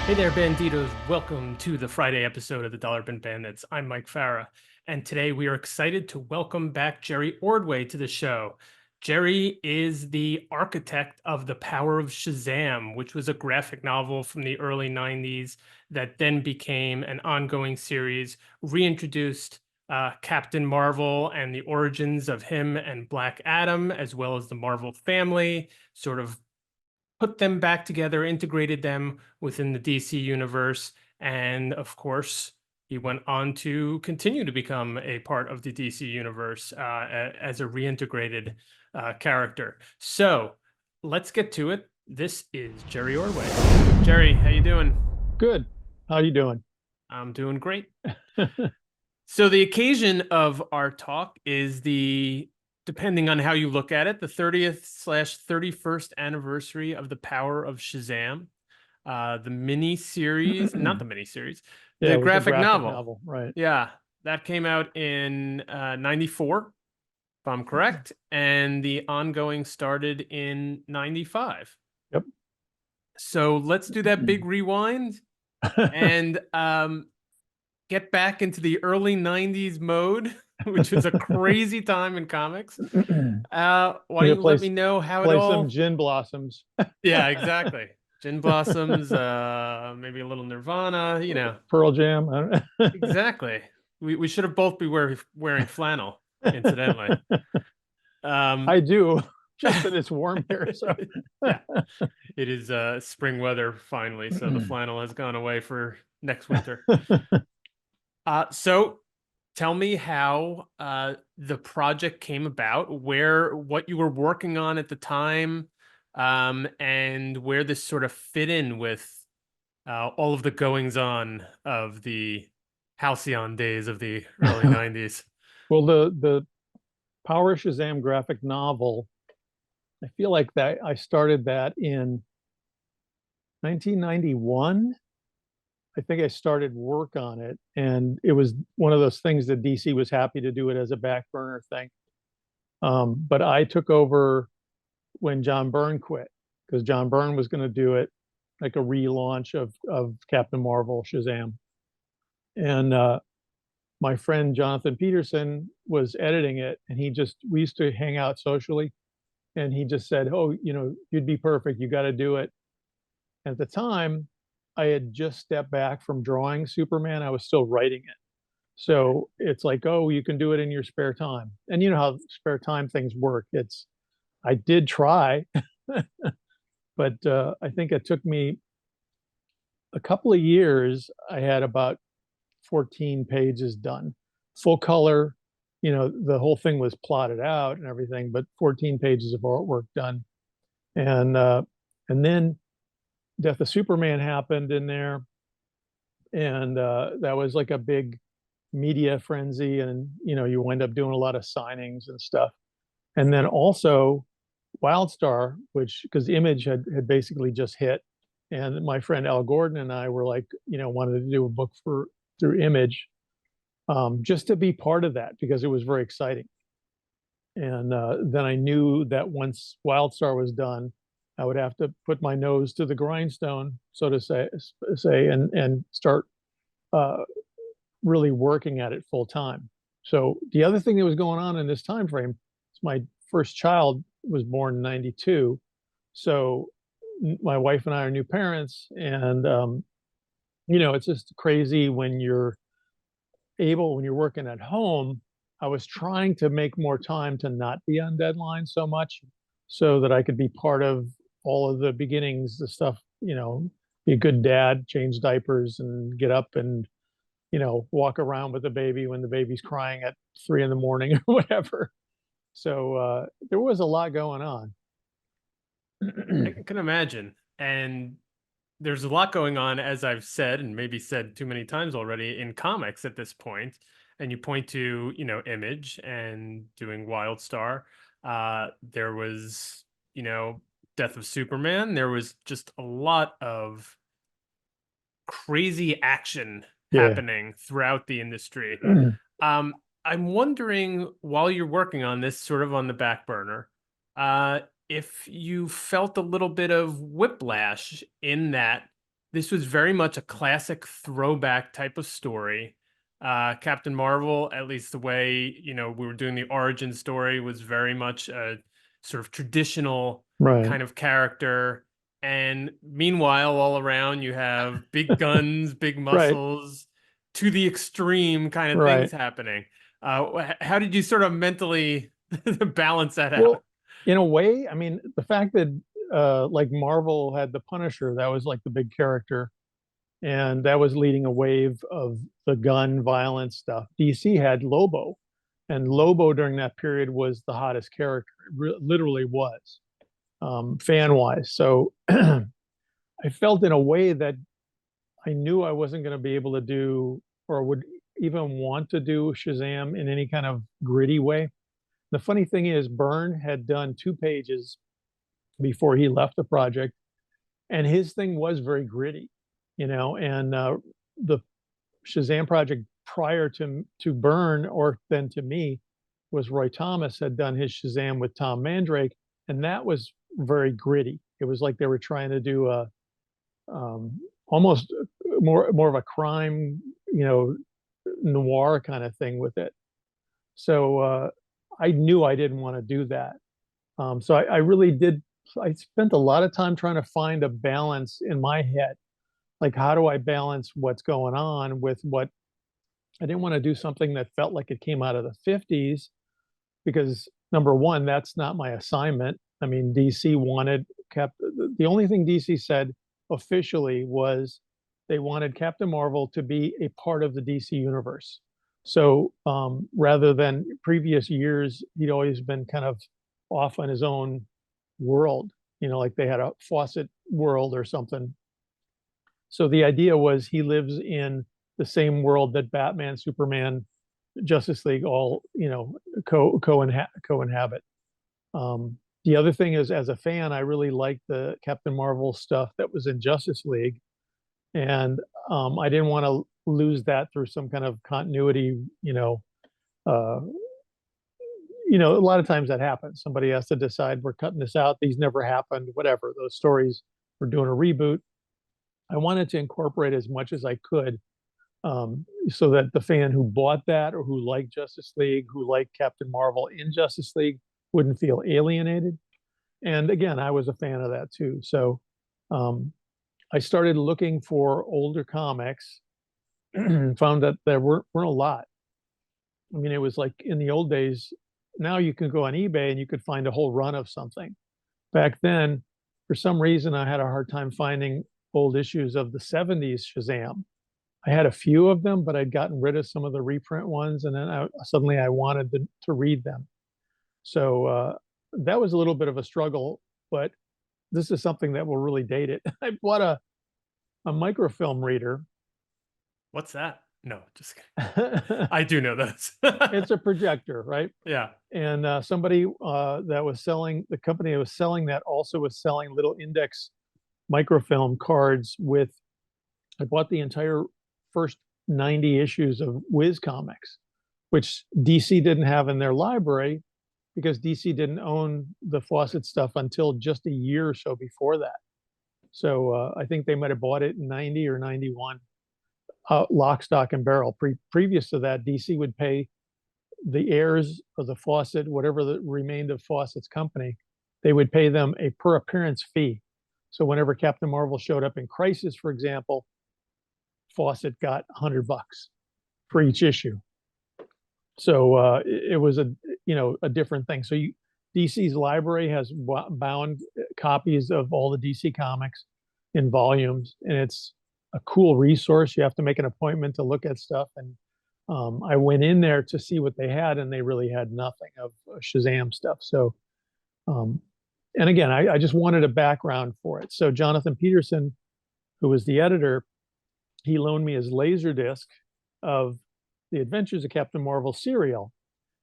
Hey there, Banditos. Welcome to the Friday episode of the Dollar Bin Bandits. I'm Mike Farah, and today we are excited to welcome back Jerry Ordway to the show. Jerry is the architect of The Power of Shazam, which was a graphic novel from the early 90s that then became an ongoing series, reintroduced Captain Marvel and the origins of him and Black Adam, as well as the Marvel family, sort of put them back together, integrated them within the DC universe, and of course, he went on to continue to become a part of the DC universe as a reintegrated character. So let's get to it. This is Jerry Orway. Jerry, how you doing? Good. How you doing? I'm doing great. So the occasion of our talk is depending on how you look at it, the 30th/31st anniversary of The Power of Shazam, the mini series, not the mini series, Yeah, the it was a graphic graphic novel. novel, right? Yeah, that came out in 94, if I'm correct, and the ongoing started in 95. Yep. So let's do that big rewind and get back into the early 90s mode, which was a crazy time in comics. Why don't Yeah, you let me know how it play some all... gin blossoms. Yeah, exactly. Gin Blossoms, maybe a little Nirvana, Pearl Jam. Exactly. We should have both be wearing flannel, incidentally. I Um, do, just that it's warm here. So yeah, it is spring weather finally, so the flannel has gone away for next winter. So tell me how the project came about, what you were working on at the time, and where this sort of fit in with all of the goings on of the halcyon days of the early 90s. well, the Power Shazam graphic novel, I feel like that I started that in 1991. I think I started work on it, and it was one of those things that DC was happy to do it as a back burner thing. But I took over when John Byrne quit, because John Byrne was going to do it like a relaunch of Captain Marvel Shazam. And my friend Jonathan Peterson was editing it, and we used to hang out socially, and he just said, "Oh, you'd be perfect. You got to do it." And at the time, I had just stepped back from drawing Superman. I was still writing it. So it's like, oh, you can do it in your spare time. And you know how spare time things work. I did try, but I think it took me a couple of years. I had about 14 pages done, full color. The whole thing was plotted out and everything, but 14 pages of artwork done. And then Death of Superman happened in there, and that was like a big media frenzy, and you wind up doing a lot of signings and stuff. And then also Wildstar, which because Image had basically just hit, and my friend Al Gordon and I were like, wanted to do a book through Image, just to be part of that because it was very exciting. And then I knew that once Wildstar was done, I would have to put my nose to the grindstone, so to say, and start uh, really working at it full time. So the other thing that was going on in this time frame is my first child was born in '92, so my wife and I are new parents, and it's just crazy when you're working at home. I was trying to make more time to not be on deadline so much, so that I could be part of all of the beginnings, the stuff, be a good dad, change diapers, and get up and walk around with the baby when the baby's crying at 3 in the morning or whatever. So there was a lot going on. I can imagine. And there's a lot going on, as I've said, and maybe said too many times already, in comics at this point. And you point to, Image and doing Wildstar. There was, Death of Superman. There was just a lot of crazy action Yeah. happening throughout the industry. I'm wondering, while you're working on this sort of on the back burner, if you felt a little bit of whiplash in that this was very much a classic throwback type of story. Captain Marvel, at least the way, we were doing the origin story, was very much a sort of traditional Right. kind of character. And meanwhile, all around you have big guns, big Right. muscles, to the extreme kind of things Right. happening. How did you sort of mentally balance that out? Well, in a way, I mean, the fact that like Marvel had the Punisher, that was like the big character, and that was leading a wave of the gun violence stuff. DC had Lobo, and Lobo during that period was the hottest character. Literally was, fan wise. So I felt in a way that I knew I wasn't going to be able to do or would even want to do Shazam in any kind of gritty way. The funny thing is, Byrne had done 2 pages before he left the project, and his thing was very gritty, and the Shazam project prior to Byrne or then to me was Roy Thomas had done his Shazam with Tom Mandrake, and that was very gritty. It was like they were trying to do a almost more of a crime, noir kind of thing with it. So I knew I didn't want to do that. So I really did. I spent a lot of time trying to find a balance in my head. Like, how do I balance what's going on with what I didn't want to do something that felt like it came out of the 50s because number one, that's not my assignment. I mean, DC wanted kept the only thing DC said officially was they wanted Captain Marvel to be a part of the DC universe. So rather than previous years, he'd always been kind of off on his own world, like they had a Fawcett world or something. So the idea was he lives in the same world that Batman, Superman, Justice League all co-inhabit. The other thing is, as a fan, I really liked the Captain Marvel stuff that was in Justice League, and I didn't want to lose that through some kind of continuity. Uh, a lot of times that happens. Somebody has to decide we're cutting this out. These never happened. Whatever those stories, we're doing a reboot. I wanted to incorporate as much as I could so that the fan who bought that or who liked Justice League, who liked Captain Marvel in Justice League, wouldn't feel alienated. And again, I was a fan of that too. So I started looking for older comics, found that there weren't a lot. I mean, it was like in the old days, now you can go on eBay and you could find a whole run of something. Back then, for some reason, I had a hard time finding old issues of the 70s Shazam. I had a few of them, but I'd gotten rid of some of the reprint ones, and then suddenly I wanted to read them. So that was a little bit of a struggle, but this is something that will really date it. I bought a microfilm reader. What's that? No, just kidding. It's I do know those. a projector, right? Yeah. And somebody that was selling, the company that was selling that also was selling little index microfilm cards with, I bought the entire first 90 issues of Whiz Comics, which DC didn't have in their library because DC didn't own the Fawcett stuff until just a year or so before that. So I think they might have bought it in 90 or 91, lock, stock, and barrel. Previous to that, DC would pay the heirs of the Fawcett, whatever the remained of Fawcett's company, they would pay them a per appearance fee. So whenever Captain Marvel showed up in Crisis, for example, Fawcett got $100 for each issue. So it was a different thing. So DC's library has bound copies of all the DC comics in volumes, and it's a cool resource. You have to make an appointment to look at stuff, and I went in there to see what they had, and they really had nothing of Shazam stuff. So, and again, I just wanted a background for it. So Jonathan Peterson, who was the editor, he loaned me his Laserdisc of the Adventures of Captain Marvel serial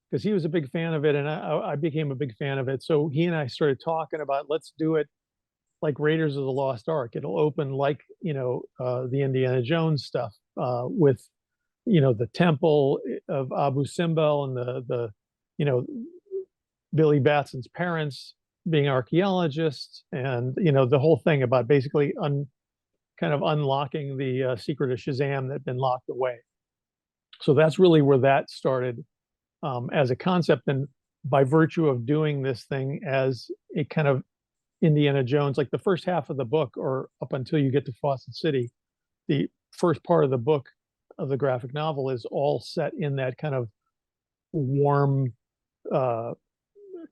because he was a big fan of it, and I became a big fan of it. So he and I started talking about, let's do it like Raiders of the Lost Ark. It'll open like the Indiana Jones stuff with the temple of Abu Simbel and the Billy Batson's parents being archaeologists, and the whole thing about basically kind of unlocking the secret of Shazam that had been locked away. So that's really where that started as a concept. And by virtue of doing this thing as a kind of Indiana Jones, like the first half of the book, or up until you get to Fawcett City, the first part of the book of the graphic novel is all set in that kind of warm, uh,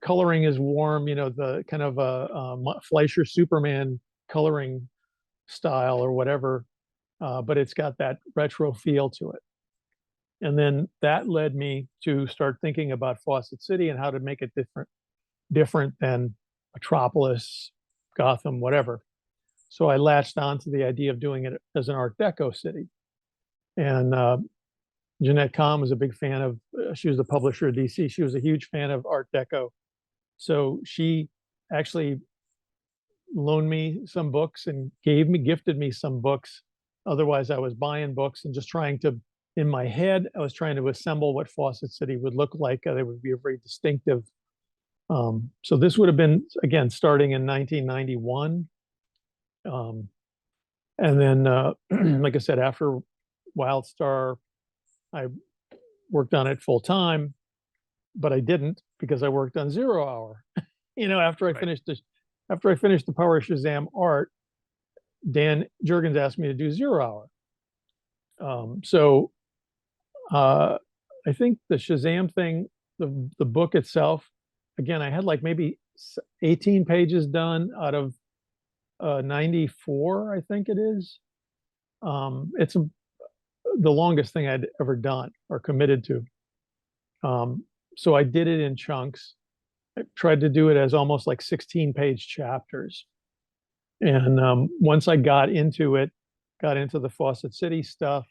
coloring is warm, the kind of Fleischer Superman coloring style or whatever, but it's got that retro feel to it. And then that led me to start thinking about Fawcett City and how to make it different than Metropolis, Gotham, whatever. So I latched on to the idea of doing it as an Art Deco city. And Jeanette Kahn was a big fan of, she was the publisher of DC. She was a huge fan of Art Deco. So she actually loaned me some books and gifted me some books. Otherwise, I was buying books and just trying to, in my head, I was trying to assemble what Fawcett City would look like. It would be a very distinctive. So this would have been, again, starting in 1991. And then, like I said, after Wildstar, I worked on it full time, but I didn't because I worked on Zero Hour. After I Right. finished the Power of Shazam art, Dan Jurgens asked me to do Zero Hour. So I think the Shazam thing, the book itself, again, I had like maybe 18 pages done out of 94, I think it is. It's the longest thing I'd ever done or committed to. So I did it in chunks. I tried to do it as almost like 16-page chapters. And once I got into the Fawcett City stuff,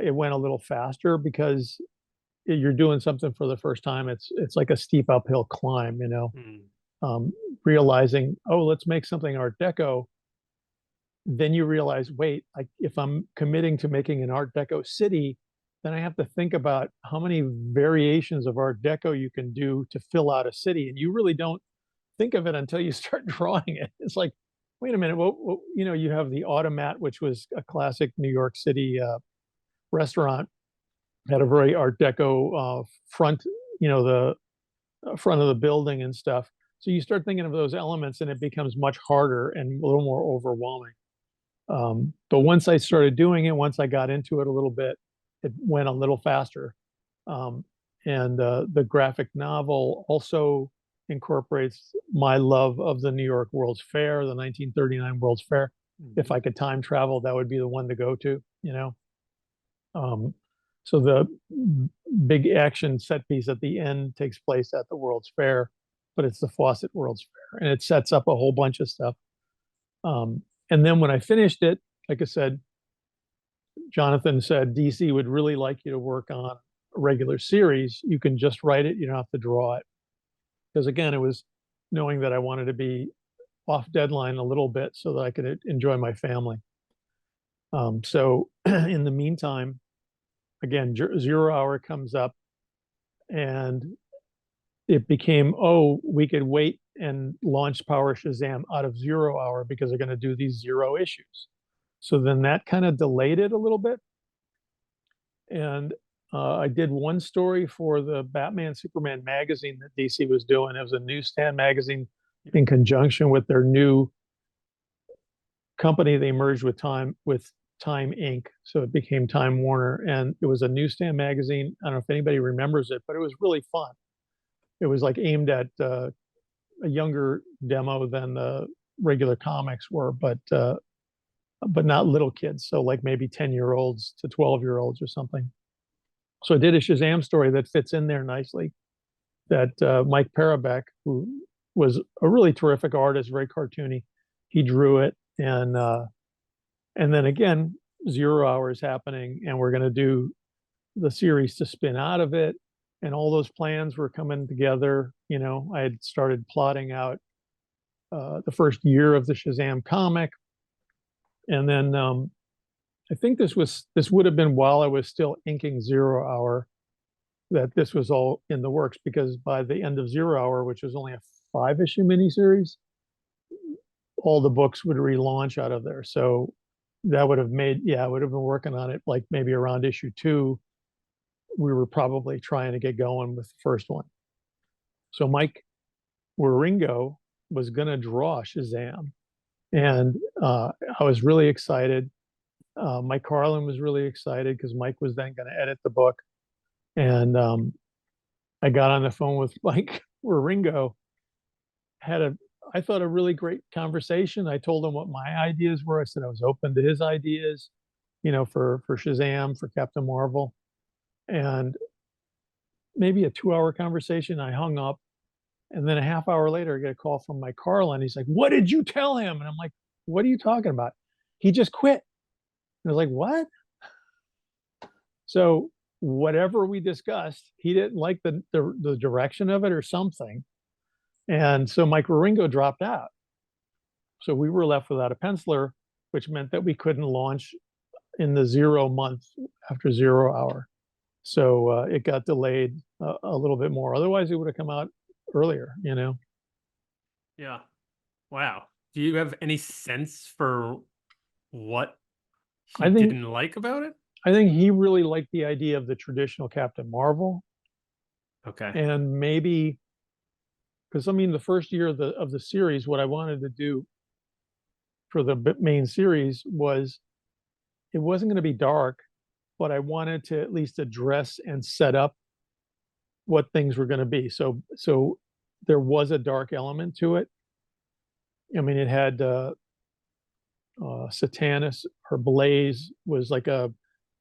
it went a little faster because you're doing something for the first time. It's like a steep uphill climb, realizing, oh, let's make something Art Deco. Then you realize, wait, if I'm committing to making an Art Deco city, then I have to think about how many variations of Art Deco you can do to fill out a city. And you really don't think of it until you start drawing it. It's like, wait a minute, you have the Automat, which was a classic New York City restaurant, had a very Art Deco front, the front of the building and stuff. So you start thinking of those elements and it becomes much harder and a little more overwhelming. But once I started doing it, once I got into it a little bit, it went a little faster. And the graphic novel also incorporates my love of the New York World's Fair, the 1939 World's Fair. If I could time travel, that would be the one to go to, So the big action set piece at the end takes place at the World's Fair, but it's the Fawcett World's Fair, and it sets up a whole bunch of stuff. And then when I finished it, like I said, Jonathan said, DC would really like you to work on a regular series. You can just write it, you don't have to draw it. Because again, it was knowing that I wanted to be off deadline a little bit so that I could enjoy my family. So in the meantime, again, Zero Hour comes up and it became, oh, we could wait and launch Power Shazam out of Zero Hour because they're going to do these 0 issues. So then that kind of delayed it a little bit. And I did one story for the Batman Superman magazine that DC was doing. It was a newsstand magazine in conjunction with their new company. They merged with Time Inc. So it became Time Warner. And it was a newsstand magazine. I don't know if anybody remembers it, but it was really fun. It was like aimed at a younger demo than the regular comics were, but not little kids. So like maybe 10-year-olds to 12-year-olds or something. So I did a Shazam story that fits in there nicely. That Mike Beck, who was a really terrific artist, very cartoony, he drew it, and then again, Zero Hour is happening, and we're going to do the series to spin out of it, and all those plans were coming together. I had started plotting out the first year of the Shazam comic, and then I think this would have been while I was still inking Zero Hour that this was all in the works, because by the end of Zero Hour, which was only a 5-issue miniseries, all the books would relaunch out of there. So that would have made, yeah, I would have been working on it like maybe around issue 2. We were probably trying to get going with the first one. So Mike Waringo was going to draw Shazam, and I was really excited. Mike Carlin was really excited because Mike was then going to edit the book. And I got on the phone with Mike Waringo, had a, I thought, a really great conversation. I told him what my ideas were. I said I was open to his ideas, for Shazam, for Captain Marvel. And maybe a 2-hour conversation. I hung up. And then a half hour later, I get a call from Mike Carlin. He's like, "What did you tell him?" And I'm like, "What are you talking about?" He just quit. And I was like, "What?" So whatever we discussed, he didn't like the direction of it or something. And so Mike Waringo dropped out. So we were left without a penciler, which meant that we couldn't launch in the 0 month after 0 hour. So it got delayed a little bit more. Otherwise, it would have come out earlier. Yeah. Wow. Do you have any sense for what he I think didn't like about it? I think he really liked the idea of the traditional Captain Marvel, Okay. and maybe because I mean the first year of the series, what I wanted to do for the main series was it wasn't going to be dark, but I wanted to at least address and set up what things were going to be. So there was a dark element to it. I mean, it had Satanus or Blaze was like a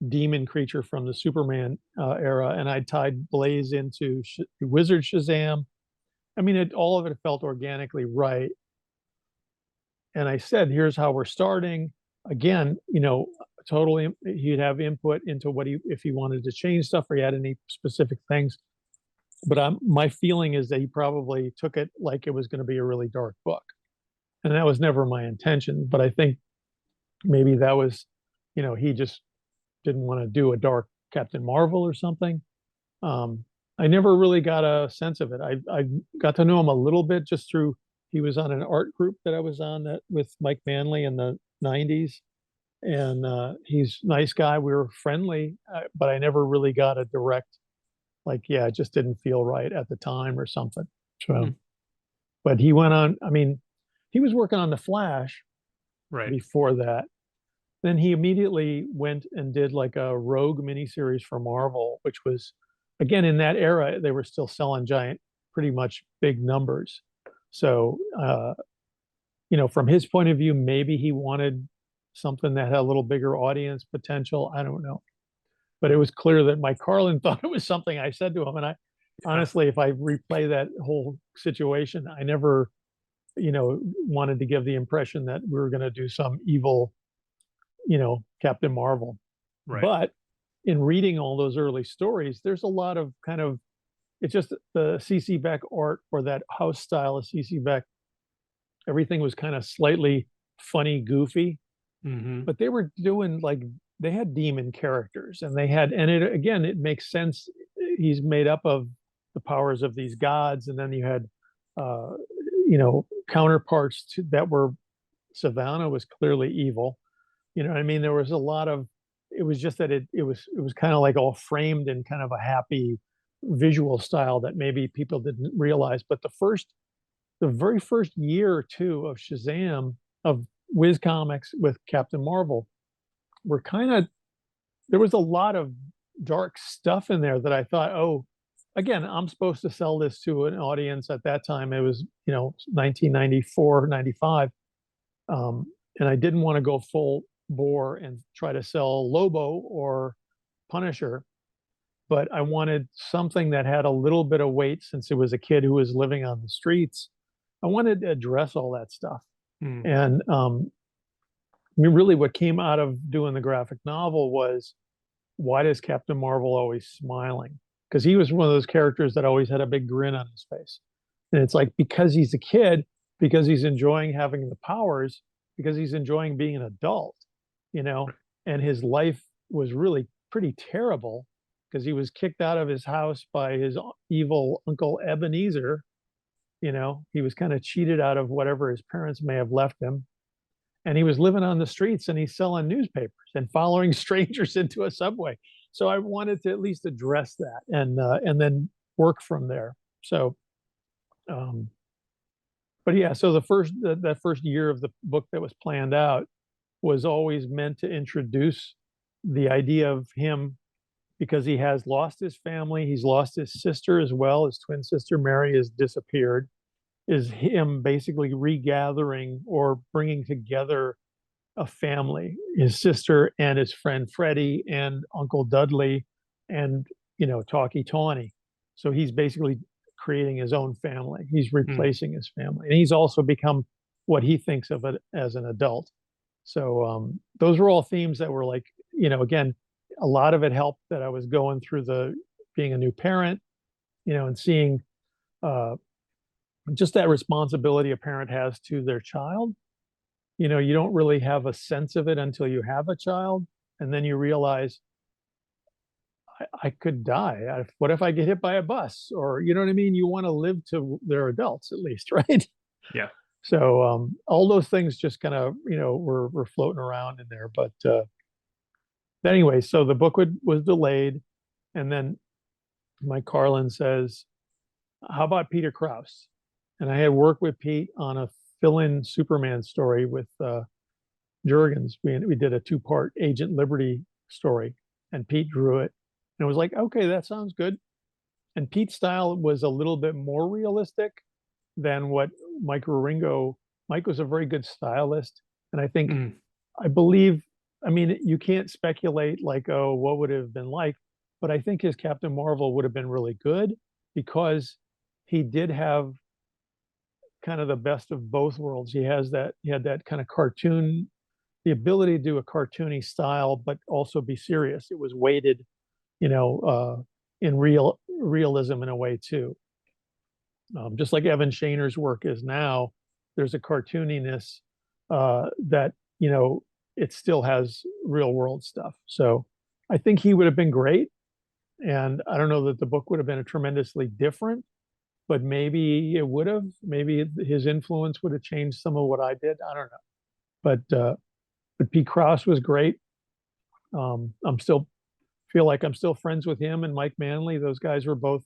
demon creature from the Superman era, and I tied Blaze into Wizard Shazam. I mean, all of it felt organically right. And I said, "Here's how we're starting." Again, totally, he'd have input into if he wanted to change stuff or he had any specific things. But my feeling is that he probably took it like it was going to be a really dark book, and that was never my intention. But I think maybe that was, he just didn't want to do a dark Captain Marvel or something. I never really got a sense of it. I got to know him a little bit just through he was on an art group that I was on that with Mike Manley in the '90s, and he's a nice guy. We were friendly, but I never really got a direct like, yeah, it just didn't feel right at the time or something. So, Hmm. but he went on. I mean, he was working on the Flash Right. before that. Then he immediately went and did like a Rogue miniseries for Marvel, which was, again, in that era, they were still selling giant, pretty much big numbers. So, from his point of view, maybe he wanted something that had a little bigger audience potential. I don't know. But it was clear that Mike Carlin thought it was something I said to him. And I Yeah. honestly, if I replay that whole situation, I never, wanted to give the impression that we were going to do some evil, Captain Marvel. Right. But in reading all those early stories, there's a lot of kind of, it's just the CC Beck art or that house style of CC Beck. Everything was kind of slightly funny, goofy, Hmm. but they were doing like, they had demon characters and it makes sense. He's made up of the powers of these gods. And then you had, uh, counterparts that were, Savannah was clearly evil. You know what I mean? There was a lot of, it was just that it was kind of like all framed in kind of a happy visual style that maybe people didn't realize. But the very first year or two of Shazam, of Wiz Comics with Captain Marvel, were kind of, there was a lot of dark stuff in there that I thought, oh, again, I'm supposed to sell this to an audience at that time. It was, 1994, 95. And I didn't want to go full bore and try to sell Lobo or Punisher, but I wanted something that had a little bit of weight since it was a kid who was living on the streets. I wanted to address all that stuff. Mm. And I mean, really, what came out of doing the graphic novel was, why does Captain Marvel always smiling? Because he was one of those characters that always had a big grin on his face. And it's like, because he's a kid, because he's enjoying having the powers, because he's enjoying being an adult, you know, and his life was really pretty terrible because he was kicked out of his house by his evil uncle Ebenezer. He was kind of cheated out of whatever his parents may have left him. and he was living on the streets and he's selling newspapers and following strangers into a subway. So I wanted to at least address that and then work from there. So, um, but yeah, so that first year of the book that was planned out was always meant to introduce the idea of him because he has lost his family. He's lost his sister as well. His twin sister Mary has disappeared. Is him basically regathering or bringing together a family, his sister and his friend Freddie and Uncle Dudley and, Talkie Tawny. So he's basically creating his own family. He's Mm. replacing his family. And he's also become what he thinks of it as an adult. So those were all themes that were like, again, a lot of it helped that I was going through the being a new parent, and seeing uh, just that responsibility a parent has to their child. You don't really have a sense of it until you have a child. And then you realize I could die. What if I get hit by a bus? Or, you know what I mean? You want to live to their adults at least, right? Yeah. So all those things just kind of, were floating around in there. But anyway, so the book was delayed. And then Mike Carlin says, how about Peter Krause? And I had worked with Pete on a fill-in Superman story with Jurgens. We did a two-part Agent Liberty story, and Pete drew it. And it was like, okay, that sounds good. And Pete's style was a little bit more realistic than what Mike Wieringo. Mike was a very good stylist, and Mm. I believe, I mean, you can't speculate like, oh, what would it have been like? But I think his Captain Marvel would have been really good because he did have kind of the best of both worlds. He had that kind of cartoon, the ability to do a cartoony style, but also be serious. It was weighted, you know, in realism in a way too. Just like Evan Shainer's work is now, there's a cartooniness that, it still has real world stuff. So I think he would have been great. And I don't know that the book would have been a tremendously different, but maybe it would have. Maybe his influence would have changed some of what I did. I don't know. But Pete Krause was great. I'm still feel like I'm still friends with him and Mike Manley. Those guys were both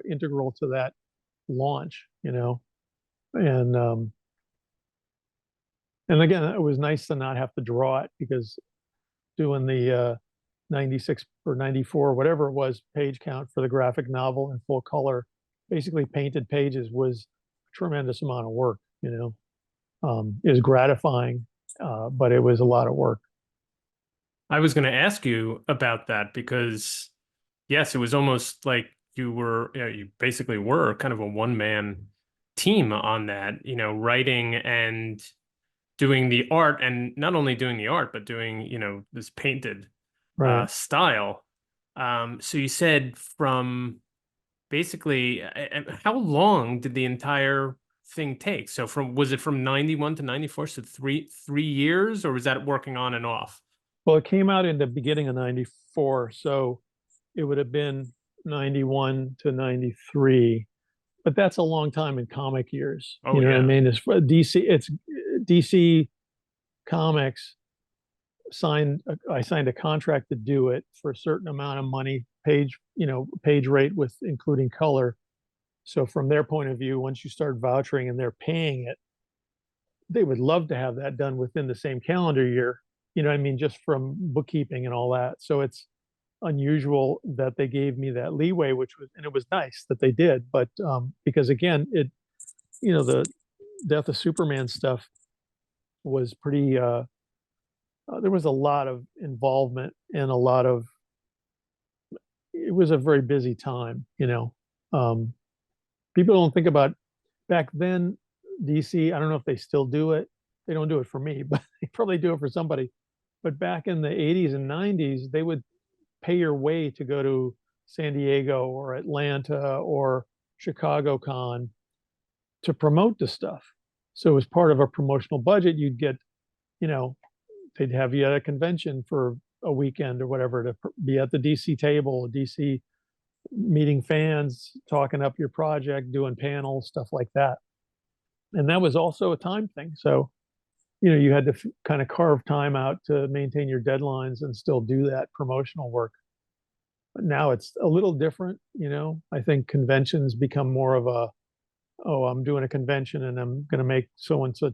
integral to that launch, and and again, it was nice to not have to draw it because doing the 96 or 94, whatever it was, page count for the graphic novel in full color, basically painted pages, was a tremendous amount of work. It was gratifying, but it was a lot of work. I was going to ask you about that because, yes, it was almost like you basically were kind of a one-man team on that, writing and doing the art, and not only doing the art, but doing, this painted Right. style. So you said from basically, how long did the entire thing take? So was it from 91 to 94? So three years, or was that working on and off? Well, it came out in the beginning of 94, so it would have been 91 to 93. But that's a long time in comic years. Oh You know what I yeah. mean? It's for DC, it's DC Comics signed I signed a contract to do it for a certain amount of money, page rate with including color. So from their point of view, once you start vouchering and they're paying it, they would love to have that done within the same calendar year. You know what I mean? Just from bookkeeping and all that. So it's unusual that they gave me that leeway, and it was nice that they did. But because again, the Death of Superman stuff was pretty, there was a lot of involvement and it was a very busy time. Um, People don't think about back then, DC, I don't know if they still do it. They don't do it for me, but they probably do it for somebody. But back in the 80s and 90s, they would pay your way to go to San Diego or Atlanta or Chicago Con to promote the stuff. So as part of a promotional budget, you'd get, you know, they'd have you at a convention for a weekend or whatever to be at the DC table, DC meeting fans, talking up your project, doing panels, stuff like that. And that was also a time thing. So you had to kind of carve time out to maintain your deadlines and still do that promotional work. But now it's a little different. I think conventions become more of a, oh, I'm doing a convention and I'm going to make so and such,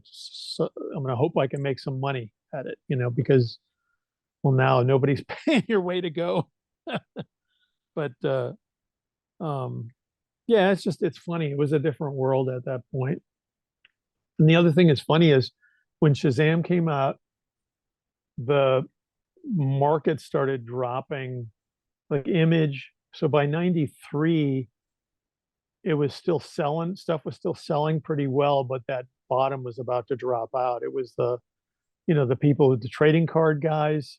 I'm going to hope I can make some money at it, because, well, now nobody's paying your way to go. But um, yeah, it's funny. It was a different world at that point. And the other thing that's funny is when Shazam came out, the market started dropping, like Image. So by 93, it was still selling, stuff was still selling pretty well, but that bottom was about to drop out. It was the people, the trading card guys,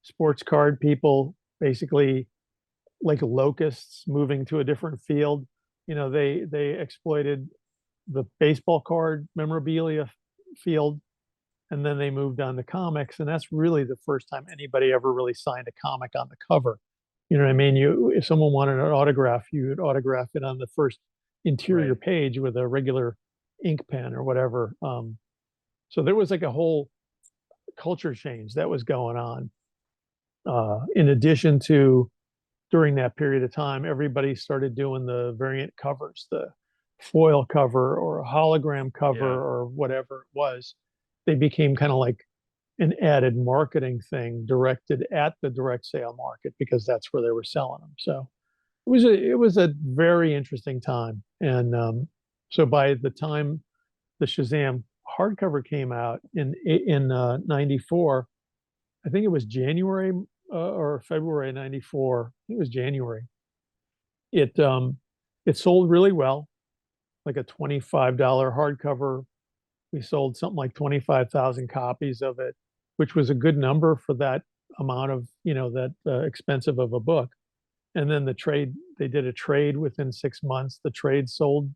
sports card people, basically like locusts moving to a different field. They exploited the baseball card memorabilia field, and then they moved on to comics, and that's really the first time anybody ever really signed a comic on the cover. You know what I mean? If someone wanted an autograph, you would autograph it on the first interior Right. page with a regular ink pen or whatever. So there was like a whole culture change that was going on. In addition to, during that period of time, everybody started doing the variant covers, the foil cover or a hologram cover Yeah. or whatever it was. They became kind of like an added marketing thing directed at the direct sale market because that's where they were selling them. So it was a very interesting time. And so by the time the Shazam hardcover came out in '94, I think it was January or February '94. It was January. It sold really well, like a $25 hardcover. We sold something like 25,000 copies of it, which was a good number for that amount of, that expensive of a book. And then they did a trade within 6 months. The trade sold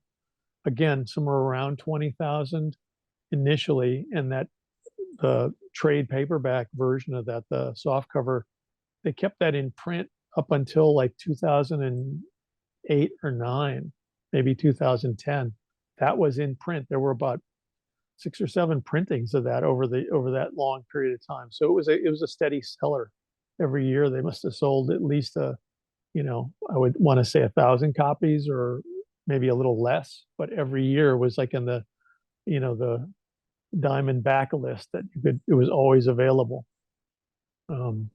again somewhere around 20,000 initially, and that the trade paperback version of that, the soft cover, they kept that in print up until like 2008 or 9, maybe 2010. That was in print. There were about 6 or 7 printings of that over that long period of time. So it was a steady seller. Every year they must have sold at least I would want to say 1,000 copies or maybe a little less, but every year was like in the diamond back list that it was always available. Um,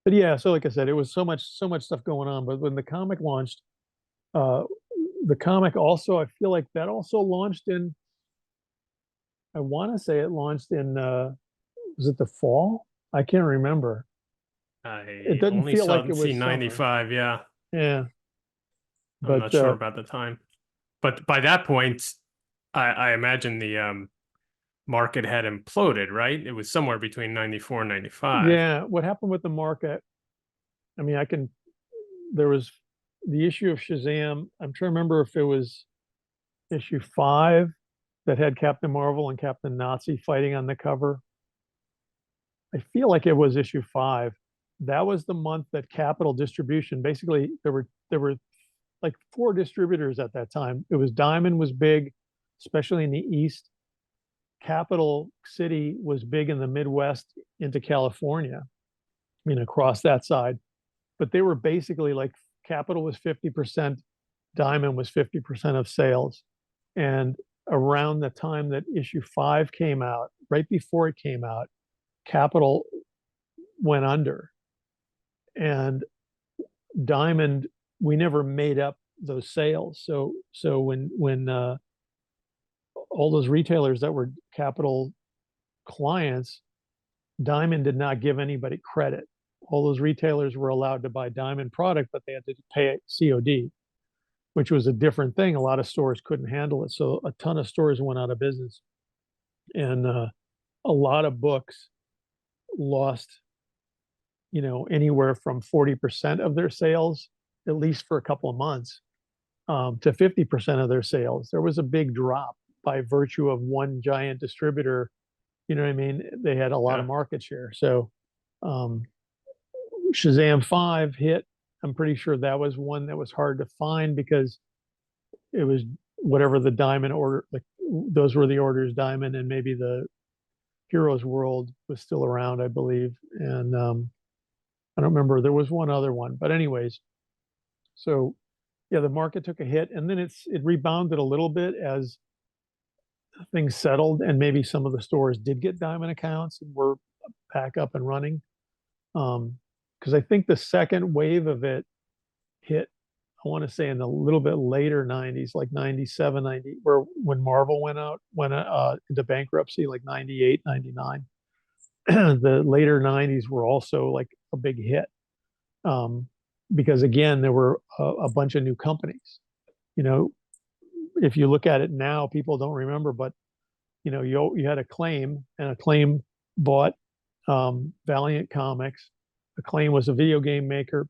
but yeah, so like I said, it was so much stuff going on. But when the comic launched, uh, the comic also, I feel like that also launched in, I want to say it launched in, was it the fall? I can't remember. It I doesn't only feel saw like it see was summer. 95. Yeah. Yeah, I'm but not sure about the time. But by that point, I imagine the market had imploded, right? It was somewhere between 94 and 95. yeah, what happened with the market? I mean, there was the issue of Shazam. I'm trying to remember if it was issue 5 that had Captain Marvel and Captain Nazi fighting on the cover. I feel like it was issue 5. That was the month that Capital Distribution, basically there were like 4 distributors at that time. It was Diamond was big, especially in the East. Capital City was big in the Midwest into California, across that side. But they were basically like Capital was 50%, Diamond was 50% of sales. And around the time that issue 5 came out, right before it came out, Capital went under. And Diamond, we never made up those sales. So when all those retailers that were Capital clients, Diamond did not give anybody credit. All those retailers were allowed to buy Diamond product, but they had to pay it COD, which was a different thing. A lot of stores couldn't handle it. So a ton of stores went out of business. And a lot of books lost, anywhere from 40% of their sales, at least for a couple of months, to 50% of their sales. There was a big drop by virtue of one giant distributor. You know what I mean? They had a lot of Yeah. market share. So um, Shazam 5 hit. I'm pretty sure that was one that was hard to find because it was whatever the Diamond order, like those were the orders, Diamond and maybe the Heroes World was still around, I believe, and I don't remember. There was one other one, but anyways, so yeah, the market took a hit, and then it rebounded a little bit as things settled, and maybe some of the stores did get diamond accounts and were back up and running. Because I think the second wave of it hit, I want to say in the little bit later 90s, like 97, 90, where when Marvel went into bankruptcy, like 98, 99. The later 90s were also like a big hit. Um, because again, there were a bunch of new companies. You know, if you look at it now, people don't remember, but you had Acclaim, and Acclaim bought Valiant Comics. Acclaim was a video game maker.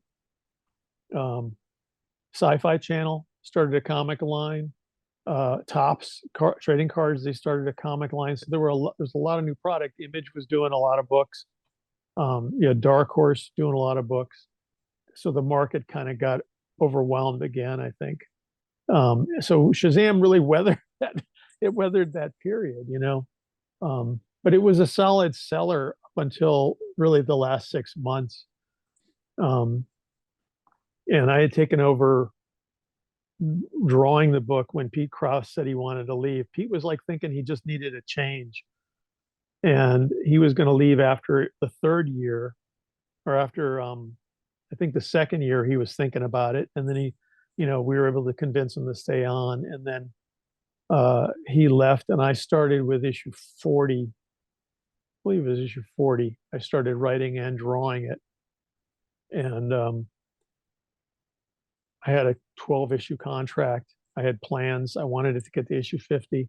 Sci-Fi Channel started a comic line. Tops trading cards, they started a comic line. So there's a lot of new product. Image was doing a lot of books. Dark Horse doing a lot of books. So the market kind of got overwhelmed again, I think. So Shazam really weathered that. It weathered that period. But it was a solid seller up until really the last 6 months. Um, and I had taken over drawing the book when Pete Krause said he wanted to leave. Pete was like thinking he just needed a change. And he was going to leave after the third year, or after I think the second year he was thinking about it. And then we were able to convince him to stay on. And then he left, and I started with issue 40. I believe it was issue 40. I started writing and drawing it. And I had a 12-issue contract. I had plans. I wanted it to get to issue 50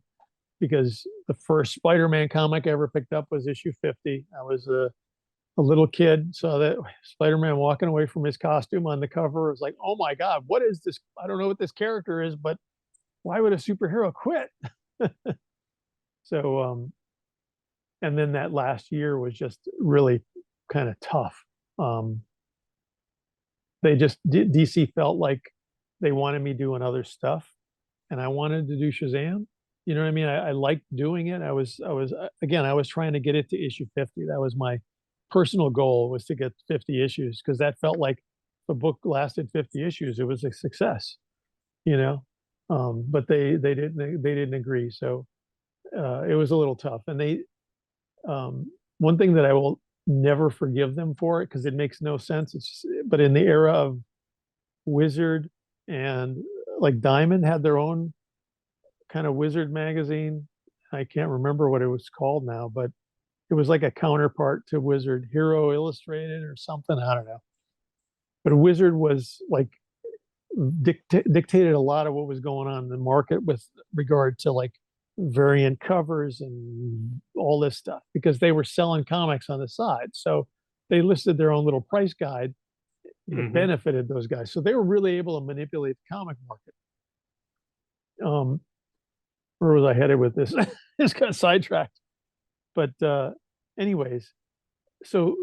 because the first Spider-Man comic I ever picked up was issue 50. I was a little kid, saw that Spider-Man walking away from his costume on the cover. I was like, oh my God, what is this? I don't know what this character is, but why would a superhero quit? So, and then that last year was just really kind of tough. They just DC felt like they wanted me doing other stuff, and I wanted to do Shazam. You know what I mean? I liked doing it. I was trying to get it to issue 50. That was my personal goal, was to get 50 issues, because that felt like the book lasted 50 issues. It was a success, you know. But they didn't agree. So it was a little tough. And one thing that I will never forgive them for, it because it makes no sense. But in the era of Wizard and like Diamond had their own kind of Wizard magazine. I can't remember what it was called now, but it was like a counterpart to Wizard, Hero Illustrated or something. I don't know. But Wizard was like dictated a lot of what was going on in the market with regard to like variant covers and all this stuff, because they were selling comics on the side. So they listed their own little price guide that benefited those guys. So they were really able to manipulate the comic market. Where was I headed with this? Just got sidetracked. But anyways, so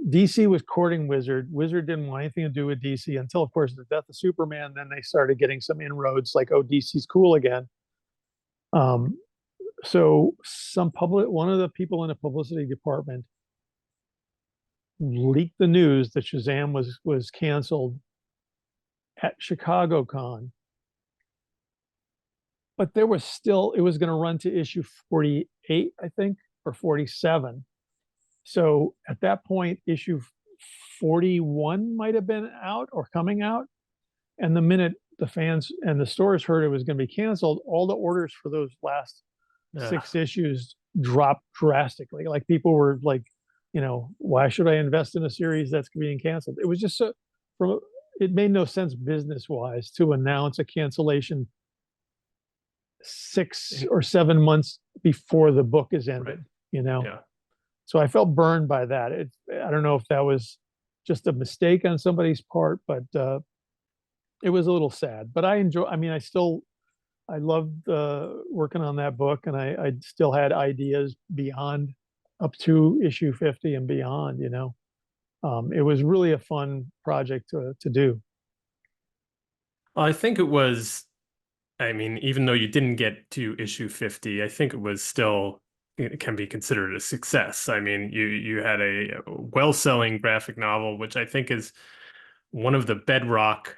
DC was courting Wizard. Wizard didn't want anything to do with DC until, of course, the death of Superman. Then they started getting some inroads, like, oh, DC's cool again. So one of the people in the publicity department leaked the news that Shazam was canceled at Chicago Con. But it was going to run to issue 48, I think, or 47. So at that point, issue 41 might have been out or coming out. And the minute the fans and the stores heard it was going to be canceled, all the orders for those last 6 issues dropped drastically. Like, people were like, why should I invest in a series that's being canceled? It was just it made no sense business wise to announce a cancellation 6 or 7 months before the book is ended, Yeah. So I felt burned by that. I don't know if that was just a mistake on somebody's part, but it was a little sad. But I loved working on that book, and I still had ideas beyond, up to issue 50 and beyond. It was really a fun project to do. Well, I think it was, I mean, even though you didn't get to issue 50, I think it was still it can be considered a success. I mean, you had a well-selling graphic novel, which I think is one of the bedrock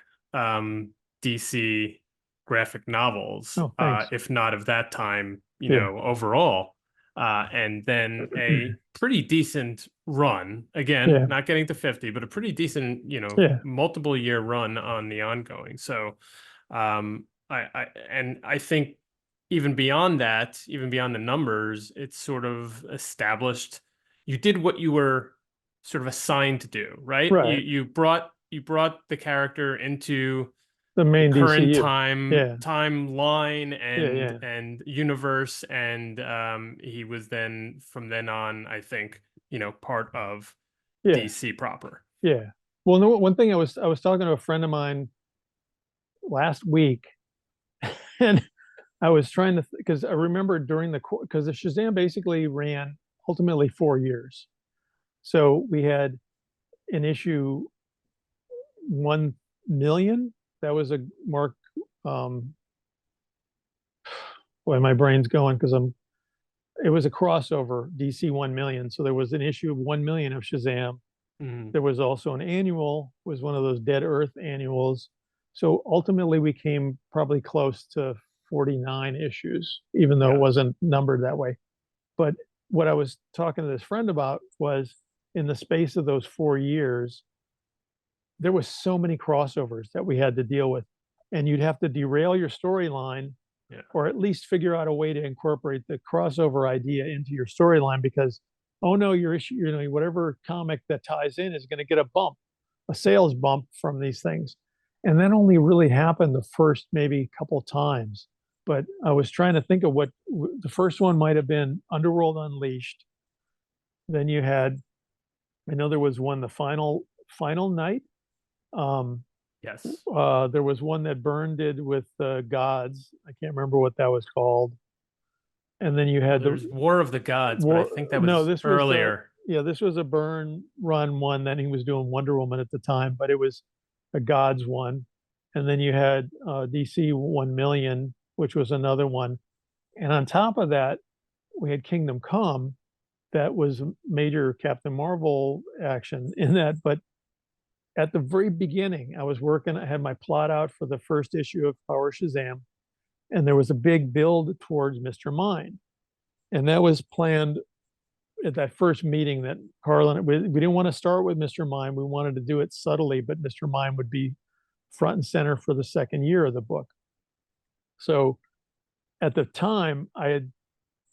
DC graphic novels, Oh, thanks. if not of that time, Yeah. overall. And then a pretty decent run, again, Yeah. not getting to 50, but a pretty decent, Yeah. multiple year run on the ongoing. So, I think even beyond that, even beyond the numbers, it's sort of established you did what you were sort of assigned to do, right? You Right. you brought the character into The the main current DCU. Yeah. timeline Yeah. and Yeah. universe, and he was then from then on, I think, part of Yeah. DC proper. Yeah. Well, no, one thing I was talking to a friend of mine last week, and I was trying to because I remember during the because the Shazam basically ran ultimately 4 years. So we had an issue 1 million. That was a Mark. Um, Boy, my brain's going because I'm. It was a crossover DC 1 million. So there was an issue of 1 million of Shazam. Mhm. There was also an annual, was one of those Dead Earth annuals. So ultimately, we came probably close to 49 issues, even though it Yeah. wasn't numbered that way. But what I was talking to this friend about was in the space of those 4 years, there was so many crossovers that we had to deal with. And you'd have to derail your storyline Yeah. or at least figure out a way to incorporate the crossover idea into your storyline because oh no, your issue, whatever comic that ties in is going to get a bump, a sales bump from these things. And that only really happened the first maybe couple times. But I was trying to think of what the first one might have been Underworld Unleashed. Then you had, I know there was one, the final night. Um, Yes. there was one that Byrne did with the gods. I can't remember what that was called. And then you Well, had there the was War of the Gods, but I war. think that No, was this was earlier. yeah, this was a Byrne run one. Then he was doing Wonder Woman at the time, but it was a gods one. And then you had DC 1 million, which was another one. And on top of that, we had Kingdom Come, that was major Captain Marvel action in that. But at the very beginning, I was working, I had my plot out for the first issue of Power Shazam, and there was a big build towards Mr. Mind. And that was planned at that first meeting that Carlin, we didn't want to start with Mr. Mind. We wanted to do it subtly, but Mr. Mind would be front and center for the second year of the book. So at the time, I had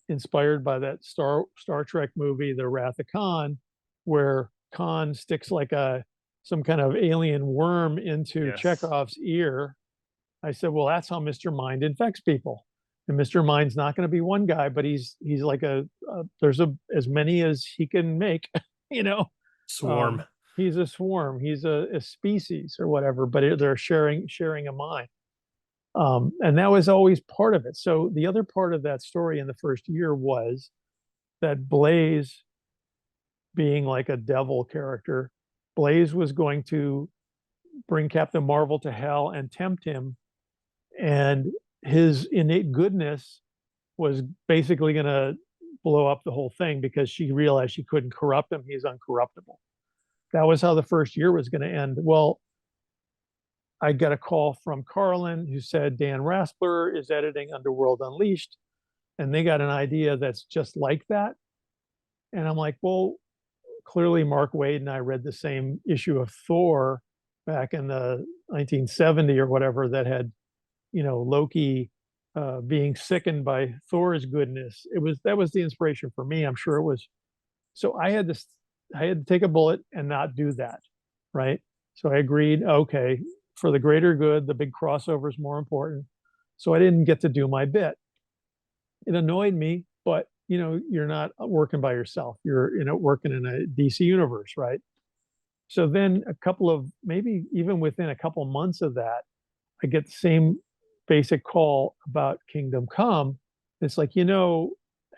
inspired by that Star Trek movie, The Wrath of Khan, where Khan sticks like a some kind of alien worm into Yes. Chekhov's ear. I said, well, that's how Mr. Mind infects people. And Mr. Mind's not going to be one guy, but he's like there's as many as he can make, you know. Swarm. He's a swarm, he's a species or whatever, but they're sharing a mind. And that was always part of it. So the other part of that story in the first year was that Blaze, being like a devil character, Blaze was going to bring Captain Marvel to hell and tempt him, and his innate goodness was basically going to blow up the whole thing because she realized she couldn't corrupt him. He's uncorruptible. That was how the first year was going to end. Well, I got a call from Carlin who said Dan Raspler is editing Underworld Unleashed, and they got an idea that's just like that. And I'm like, well, clearly Mark Waid and I read the same issue of Thor back in the 1970 or whatever that had, Loki being sickened by Thor's goodness. That was the inspiration for me. I'm sure it was. So I had to take a bullet and not do that, right? So I agreed. Okay, for the greater good, the big crossover is more important. So I didn't get to do my bit. It annoyed me, but you're not working by yourself. You're working in a DC universe, right? So then a couple of maybe even within a couple of months of that, I get the same basic call about Kingdom Come. It's like,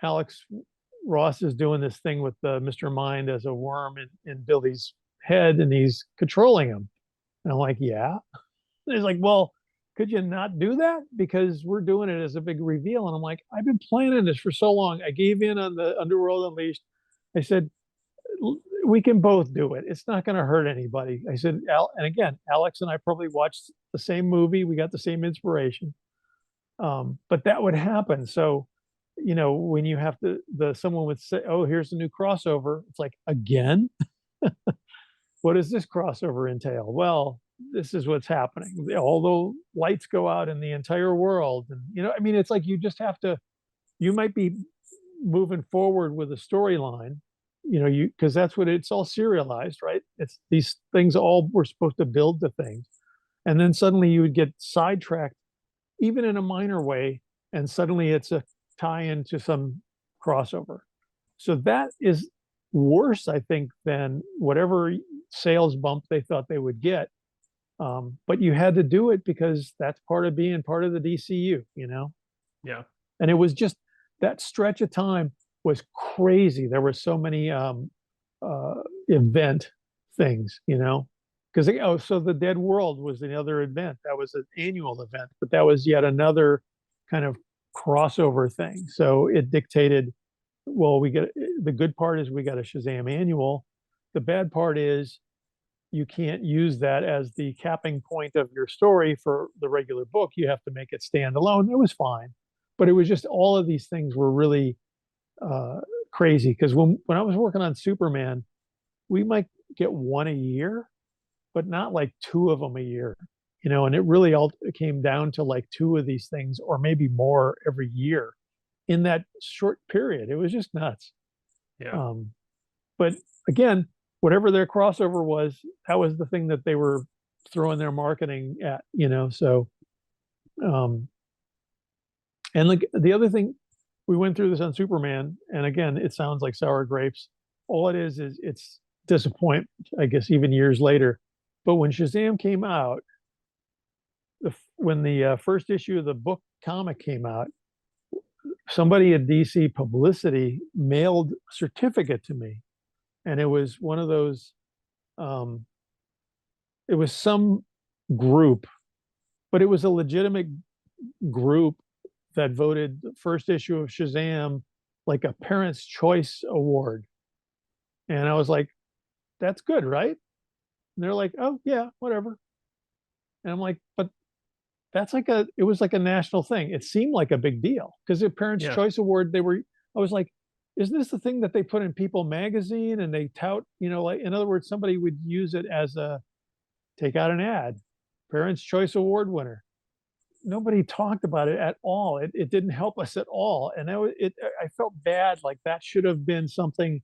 Alex Ross is doing this thing with Mr. Mind as a worm in Billy's head, and he's controlling him. And I'm like, yeah. And he's like, well, could you not do that? Because we're doing it as a big reveal. And I'm like, I've been planning this for so long. I gave in on the Underworld Unleashed. I said, we can both do it. It's not going to hurt anybody. I said, and again, Alex and I probably watched the same movie. We got the same inspiration. But that would happen. So, when you have to, someone would say, oh, here's a new crossover. It's like, again, what does this crossover entail? Well, this is what's happening. All the lights go out in the entire world. And, I mean, it's like you just have to, you might be moving forward with a storyline, because that's what it's all serialized, right? It's these things all were supposed to build the things. And then suddenly you would get sidetracked, even in a minor way, and suddenly it's a tie into some crossover. So that is worse, I think, than whatever sales bump they thought they would get. But you had to do it because that's part of being part of the DCU. Yeah. And it was just that stretch of time was crazy. There were so many event things, because so the Dead World was another event. That was an annual event, but that was yet another kind of crossover thing. So it dictated, well, the good part is we got a Shazam annual. The bad part is you can't use that as the capping point of your story for the regular book. You have to make it stand alone. It was fine, but it was just all of these things were really crazy. Because when I was working on Superman, we might get one a year, but not like two of them a year. And it really all came down to like two of these things, or maybe more every year in that short period. It was just nuts. Yeah. But again, whatever their crossover was, that was the thing that they were throwing their marketing at, so and like the other thing, we went through this on Superman, and again, it sounds like sour grapes. All it is it's disappointment, I guess, even years later. But when Shazam came out, when the first issue of the book comic came out, somebody at DC Publicity mailed a certificate to me, and it was one of those. It was some group, but it was a legitimate group that voted the first issue of Shazam like a Parents' Choice Award, and I was like, "That's good, right?" And they're like, "Oh yeah, whatever." And I'm like, "But that's it was like a national thing. It seemed like a big deal because the Parents' Yeah. Choice Award, I was like, isn't this the thing that they put in People magazine and they tout, like, in other words, somebody would use it as take out an ad, Parents' Choice Award winner. Nobody talked about it at all. It didn't help us at all. And I felt bad. Like that should have been something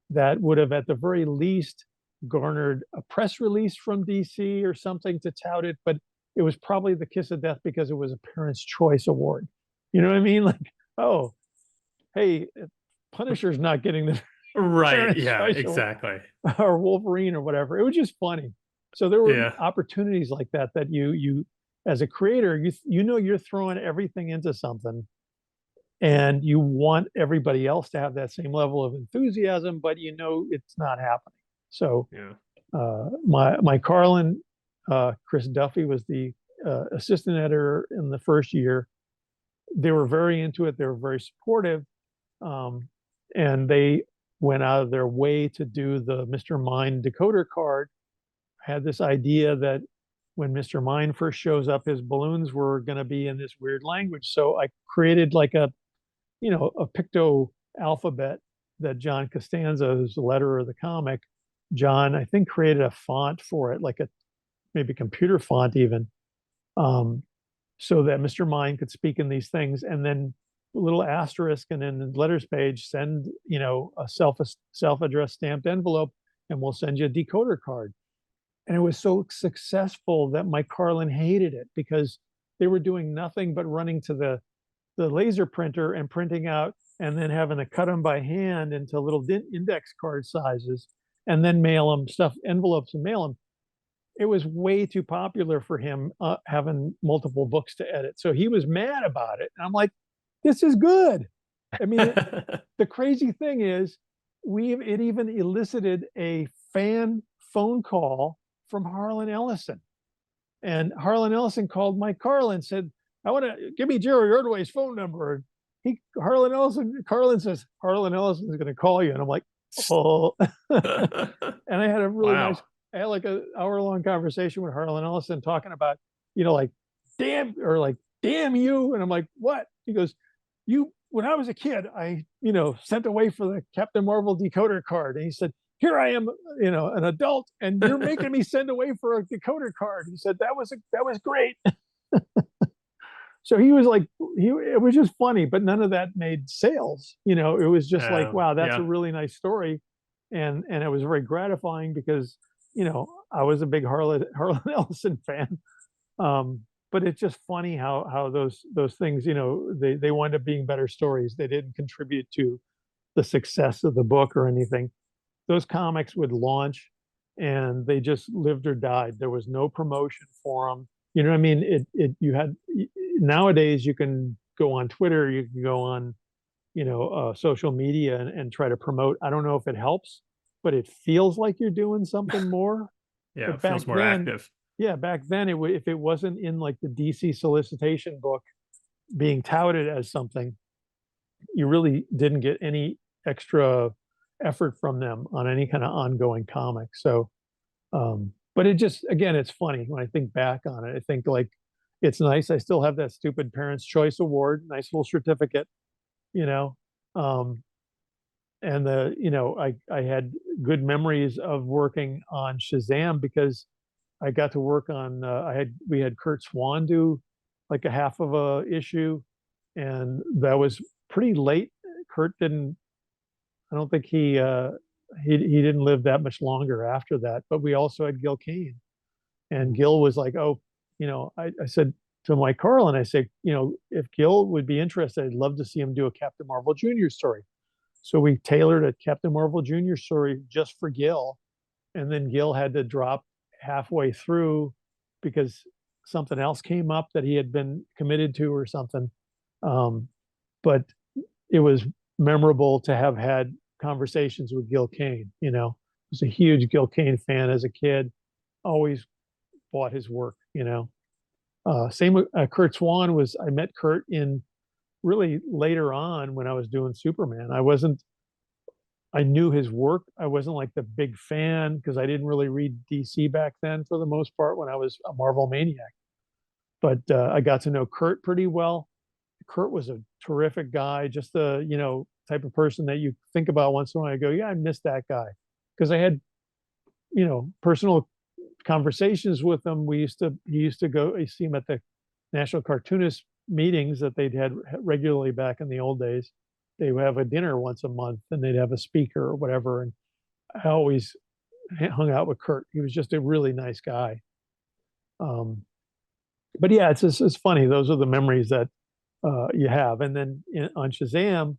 that would have, at the very least, garnered a press release from DC or something to tout it. But it was probably the kiss of death because it was a Parents' Choice Award. You know what I mean? Like, oh, hey, Punisher's not getting the Right. Parents' Yeah, Choice Award, exactly. or Wolverine or whatever. It was just funny. So there were Yeah. opportunities like that you as a creator, you're throwing everything into something, and you want everybody else to have that same level of enthusiasm, but it's not happening. So Yeah. my Carlin, Chris Duffy was the assistant editor in the first year. They were very into it. They were very supportive, and they went out of their way to do the Mr. Mind decoder card. I had this idea that when Mr. Mind first shows up, his balloons were going to be in this weird language. So I created like a picto alphabet that John Costanza, who's the letterer of the comic, John, I think, created a font for it, like a maybe computer font even, so that Mr. Mind could speak in these things, and then a little asterisk, and then the letters page, send a self-addressed stamped envelope, and we'll send you a decoder card. And it was so successful that Mike Carlin hated it because they were doing nothing but running to the laser printer and printing out, and then having to cut them by hand into little index card sizes, and then mail them stuff envelopes and mail them. It was way too popular for him, having multiple books to edit. So he was mad about it. And I'm like, this is good. I mean, the crazy thing is, it even elicited a fan phone call from Harlan Ellison. And Harlan Ellison called Mike Carlin, said, I want to give me Jerry Ordway's phone number. Carlin says, Harlan Ellison is going to call you. And I'm like, oh. And I had a really nice, Wow. I had like an hour-long conversation with Harlan Ellison talking about, like, damn you. And I'm like, what? He goes, when I was a kid, I, sent away for the Captain Marvel decoder card. And he said, here I am, an adult, and you're making me send away for a decoder card. He said, that was great. So he was like, it was just funny, but none of that made sales. It was just like, wow, that's a Yeah. really nice story. And it was very gratifying because, I was a big Harlan Ellison fan. But it's just funny how those things, they wind up being better stories. They didn't contribute to the success of the book or anything. Those comics would launch and they just lived or died. There was no promotion for them. You know what I mean? You had, nowadays you can go on Twitter, you can go on, social media and try to promote. I don't know if it helps, but it feels like you're doing something more. Yeah. But It feels more active. back then, if it wasn't in like the DC solicitation book being touted as something, you really didn't get any extra effort from them on any kind of ongoing comic. So, but it just, again, it's funny when I think back on it. I think like it's nice. I still have that stupid Parents' Choice Award, nice little certificate, you know. Um, and I had good memories of working on Shazam because I got to work on we had Kurt Swan do like a half of a issue, and that was pretty late. Kurt didn't I don't think he didn't live that much longer after that. But we also had Gil Kane, and Gil was like, oh, I said to Mike Carlin, I say, if Gil would be interested, I'd love to see him do a Captain Marvel Junior story. So we tailored a Captain Marvel Junior story just for Gil, and then Gil had to drop halfway through because something else came up that he had been committed to or something. But it was memorable to have had conversations with Gil Kane. I was a huge Gil Kane fan as a kid, always bought his work. Same with Kurt Swan. I met Kurt in really later on when I was doing Superman. I knew his work. I wasn't like the big fan because I didn't really read DC back then for the most part when I was a Marvel maniac. But I got to know Kurt pretty well. Kurt was a terrific guy, just the type of person that you think about once in a while. I go, yeah, I miss that guy because I had personal conversations with him. He used to go. I see him at the National Cartoonist meetings that they'd had regularly back in the old days. They would have a dinner once a month, and they'd have a speaker or whatever. And I always hung out with Kurt. He was just a really nice guy. But yeah, it's funny. Those are the memories that you have. And then on Shazam,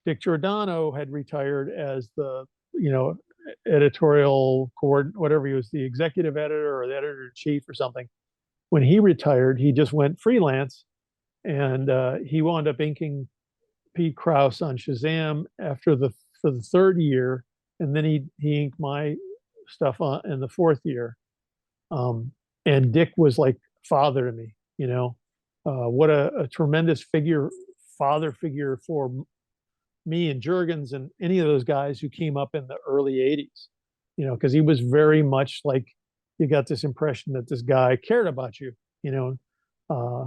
Dick Giordano had retired as the editorial coordinator, whatever. He was the executive editor or the editor in chief or something. When he retired, he just went freelance, and he wound up inking Pete Krause on Shazam for the third year, and then he inked my stuff in the fourth year. And Dick was like father to me. What a tremendous father figure for me and Jurgens and any of those guys who came up in the early '80s. Because he was very much like, you got this impression that this guy cared about you. Uh,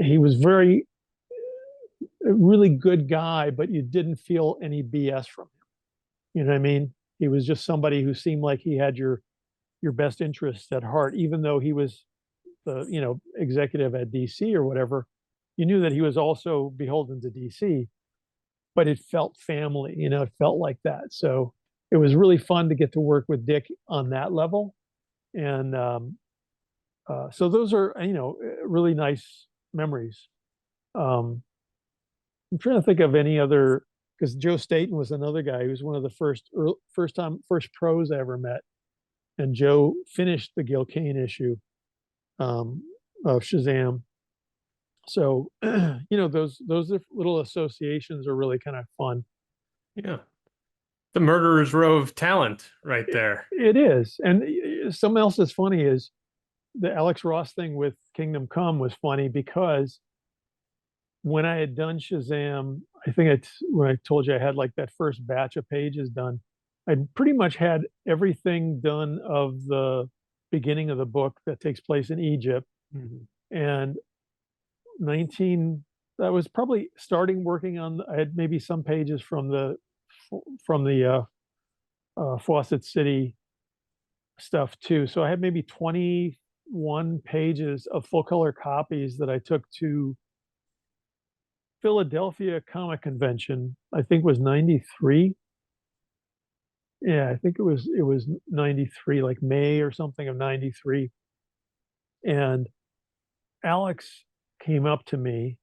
he was a really good guy, but you didn't feel any BS from him. You know what I mean? He was just somebody who seemed like he had your best interests at heart, even though he was the executive at DC or whatever. You knew that he was also beholden to DC, but it felt family. It felt like that. So it was really fun to get to work with Dick on that level, and so those are really nice memories. Um, I'm trying to think of any other, because Joe Staten was another guy. He was one of the first pros I ever met, and Joe finished the Gil Kane issue of Shazam. So those little associations are really kind of fun. Yeah. The murderer's row of talent right It, there. it is, and something else that's funny is the Alex Ross thing with Kingdom Come was funny because when I had done Shazam, I think it's when I told you I had like that first batch of pages done, I'd pretty much had everything done of the beginning of the book that takes place in Egypt. Mhm. And 19, I was probably starting working on, I had maybe some pages from the Fawcett City stuff too. So I had maybe 21 pages of full color copies that I took to Philadelphia Comic Convention. I think was 93. Yeah, I think it was 93, like May or something of 93. And Alex came up to me,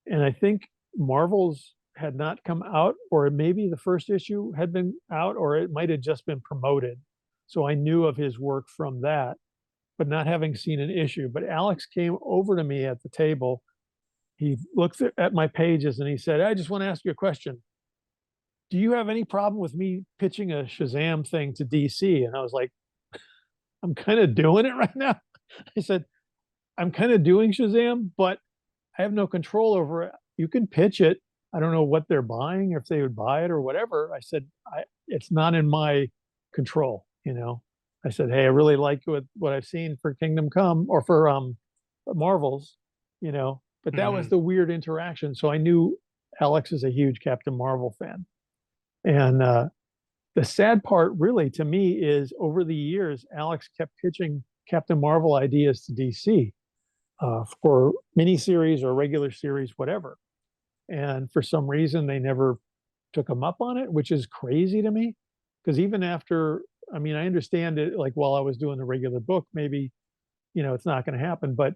and I think Marvel's had not come out, or maybe the first issue had been out, or it might have just been promoted. So I knew of his work from that, but not having seen an issue. But Alex came over to me at the table. He looked at my pages and he said, I just want to ask you a question. Do you have any problem with me pitching a Shazam thing to DC? And I was like, I'm kind of doing it right now. I said, I'm kind of doing Shazam, but I have no control over it. You can pitch it. I don't know what they're buying, if they would buy it or whatever. I said, it's not in my control, you know. I said, hey, I really like what I've seen for Kingdom Come or for Marvels, you know. But that was Mhm. the weird interaction. So I knew Alex is a huge Captain Marvel fan. And the sad part, really, to me, is over the years, Alex kept pitching Captain Marvel ideas to DC for miniseries or regular series, whatever. And for some reason, they never took him up on it, which is crazy to me. Because even after, I mean, I understand it, like while I was doing the regular book, maybe, you know, it's not going to happen. But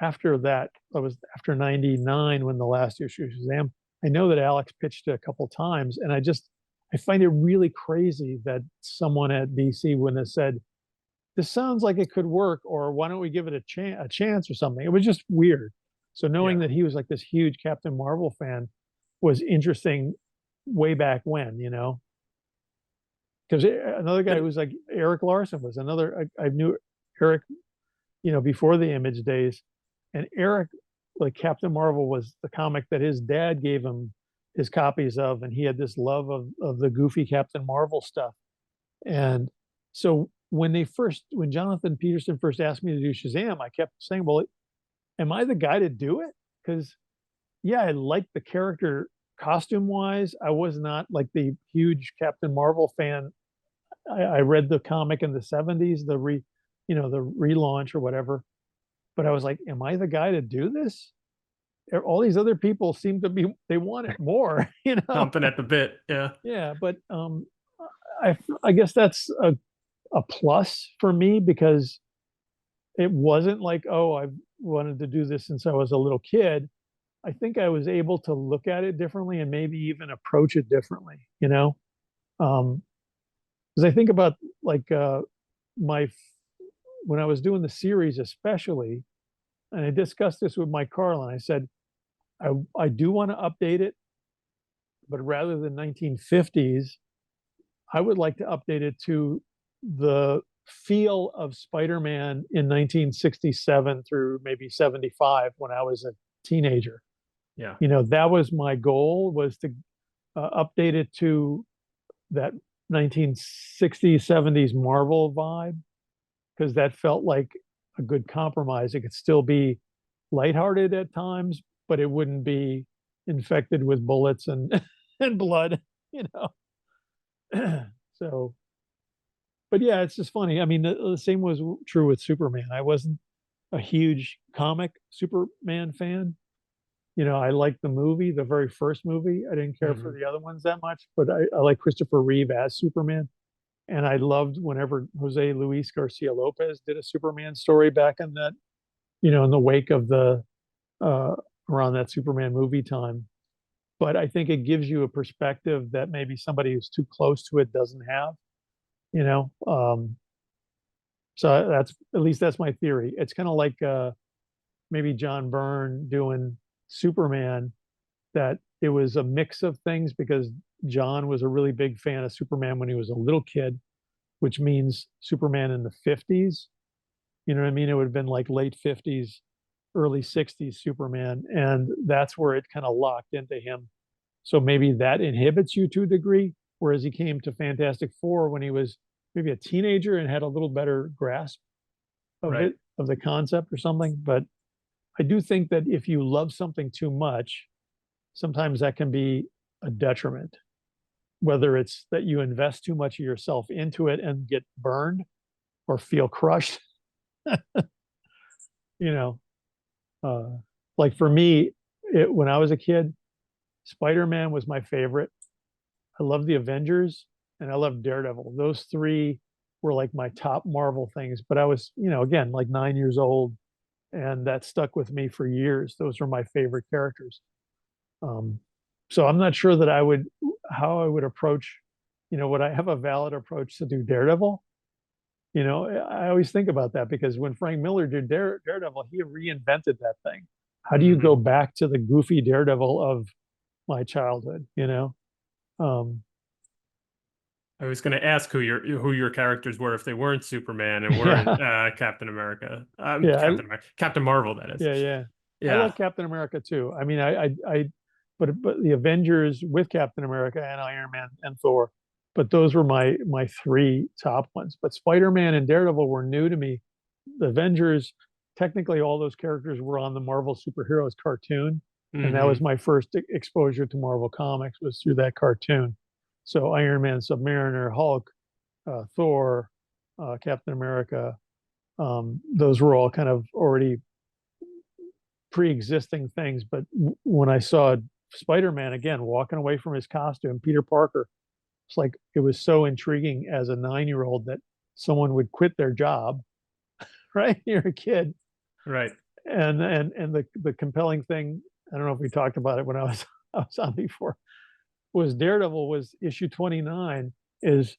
after that, I was after 99 when the last issue of Shazam, I know that Alex pitched it a couple times. And I find it really crazy that someone at DC wouldn't have said, this sounds like it could work, or why don't we give it a chance or something? It was just weird. So knowing Yeah. that he was like this huge Captain Marvel fan was interesting way back when, you know. Because another guy who But was like Eric Larson was another. I knew Eric, you know, before the Image days, and Eric, like Captain Marvel, was the comic that his dad gave him his copies of, and he had this love of the goofy Captain Marvel stuff. And so when Jonathan Peterson first asked me to do Shazam, I kept saying, well, am I the guy to do it? Because yeah, I liked the character costume wise. I was not like the huge Captain Marvel fan. I read the comic in the 70s, the relaunch or whatever. But I was like, am I the guy to do this? All these other people seem to be they want it more, you know. chomping at the bit. Yeah. Yeah, but I guess that's a plus for me because it wasn't like, oh, I've wanted to do this since I was a little kid. I think I was able to look at it differently and maybe even approach it differently, you know? Because I think about like my, when I was doing the series, especially, and I discussed this with Mike Carlin, I said, I do want to update it, but rather than 1950s, I would like to update it to the feel of Spider-Man in 1967 through maybe 75 when I was a teenager. Yeah. You know, that was my goal, was to update it to that 1960s, 70s Marvel vibe, because that felt like a good compromise. It could still be lighthearted at times, but it wouldn't be infected with bullets and and blood, you know. So but yeah, it's just funny. I mean, the same was true with Superman. I wasn't a huge comic Superman fan. You know, I liked the movie, the very first movie. I didn't care for Mhm. the other ones that much, but I like Christopher Reeve as Superman. And I loved whenever Jose Luis Garcia Lopez did a Superman story back in that, you know, in the wake of the uh, around that Superman movie time. But I think it gives you a perspective that maybe somebody who's too close to it doesn't have, you know. So that's at least that's my theory. It's kind of like maybe John Byrne doing Superman, that it was a mix of things because John was a really big fan of Superman when he was a little kid, which means Superman in the 50s. You know what I mean? It would have been like late 50s, early 60s Superman. And that's where it kind of locked into him. So maybe that inhibits you to a degree. Whereas he came to Fantastic Four when he was maybe a teenager and had a little better grasp of Right. it, of the concept or something. But I do think that if you love something too much, sometimes that can be a detriment, whether it's that you invest too much of yourself into it and get burned or feel crushed, you know. Uh, like for me, when I was a kid, Spider-Man was my favorite. I love the Avengers and I love Daredevil. Those three were like my top Marvel things. But I was, again, like 9 years old, and that stuck with me for years. Those were my favorite characters. Um, so I'm not sure that how I would approach, would I have a valid approach to do Daredevil? I always think about that because when Frank Miller did Daredevil, he reinvented that thing. How do you go Hmm. back to the goofy Daredevil of my childhood? Um, I was going to ask who your characters were if they weren't Superman and weren't yeah, Captain America, yeah, Captain Marvel, that is. yeah. I Yeah. like Captain America too. I mean, but the Avengers with Captain America and Iron Man and Thor, but those were my three top ones. But Spider-Man and Daredevil were new to me. The Avengers, technically, all those characters were on the Marvel superheroes cartoon, and that was Hmm. my first exposure to Marvel comics was through that cartoon. So Iron Man, Submariner, Hulk, Thor, Captain America, those were all kind of already pre-existing things. But when I saw Spider-Man again walking away from his costume, Peter Parker, it's like it was so intriguing as a 9-year-old that someone would quit their job, right? You're a kid, Right. and the compelling thing, I don't know if we talked about it when I was on before, was Daredevil was issue 29 is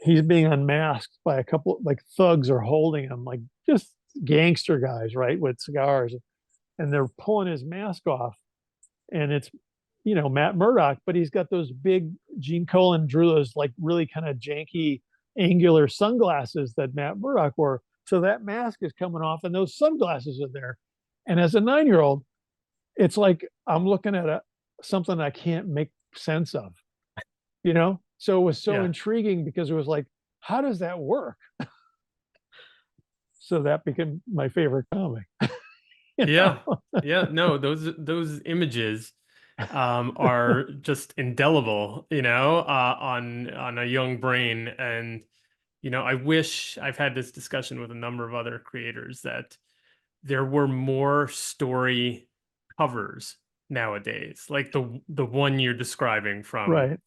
he's being unmasked by a couple like thugs are holding him like just gangster guys, right, with cigars, and they're pulling his mask off, and it's Matt Murdock, but he's got those big Gene Colan drew those like really kind of janky angular sunglasses that Matt Murdock wore. So that mask is coming off, and those sunglasses are there. And as a 9-year-old, it's like I'm looking at something I can't make sense of, So it was so Yeah. intriguing because it was like, how does that work? So that became my favorite comic. you Yeah. know? Yeah. No, those images are just indelible, on a young brain. And I wish I've had this discussion with a number of other creators that there were more story covers nowadays, like the one you're describing from Right.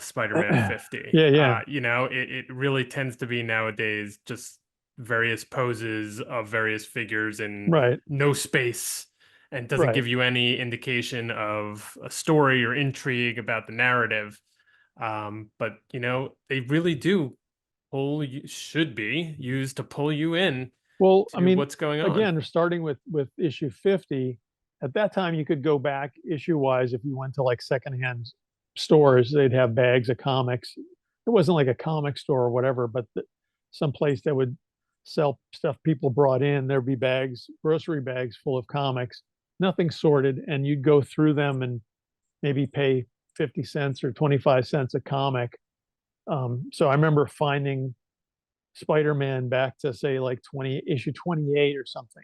Spider-Man 50. Yeah. It really tends to be nowadays just various poses of various figures in Right. no space and doesn't Right. give you any indication of a story or intrigue about the narrative. But they really do should be used to pull you in Well, I to mean, what's going on. again, starting with issue 50, at that time you could go back issue wise if you went to like secondhand stores, they'd have bags of comics. It wasn't like a comic store or whatever, but some place that would sell stuff people brought in. There'd be bags, grocery bags full of comics, nothing sorted, and you'd go through them and maybe pay 50 cents or 25 cents a comic. So I remember finding Spider-Man back to say like 20 issue 28 or something.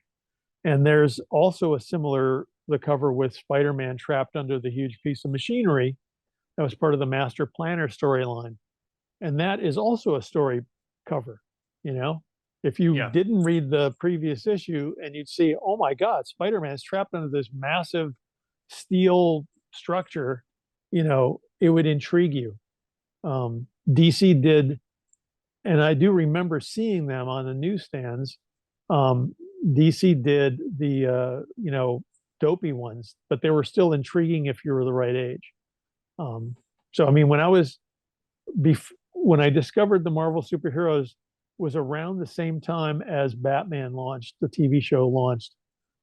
And there's also a similar the cover with Spider-Man trapped under the huge piece of machinery that was part of the Master Planner storyline. And that is also a story cover, you know. If you Yeah. didn't read the previous issue and you'd see, oh my God, Spider-Man's trapped under this massive steel structure, it would intrigue you. DC did, and I do remember seeing them on the newsstands. DC did the dopey ones, but they were still intriguing if you were the right age. So I mean, when I discovered the Marvel superheroes was around the same time as Batman launched, the TV show launched.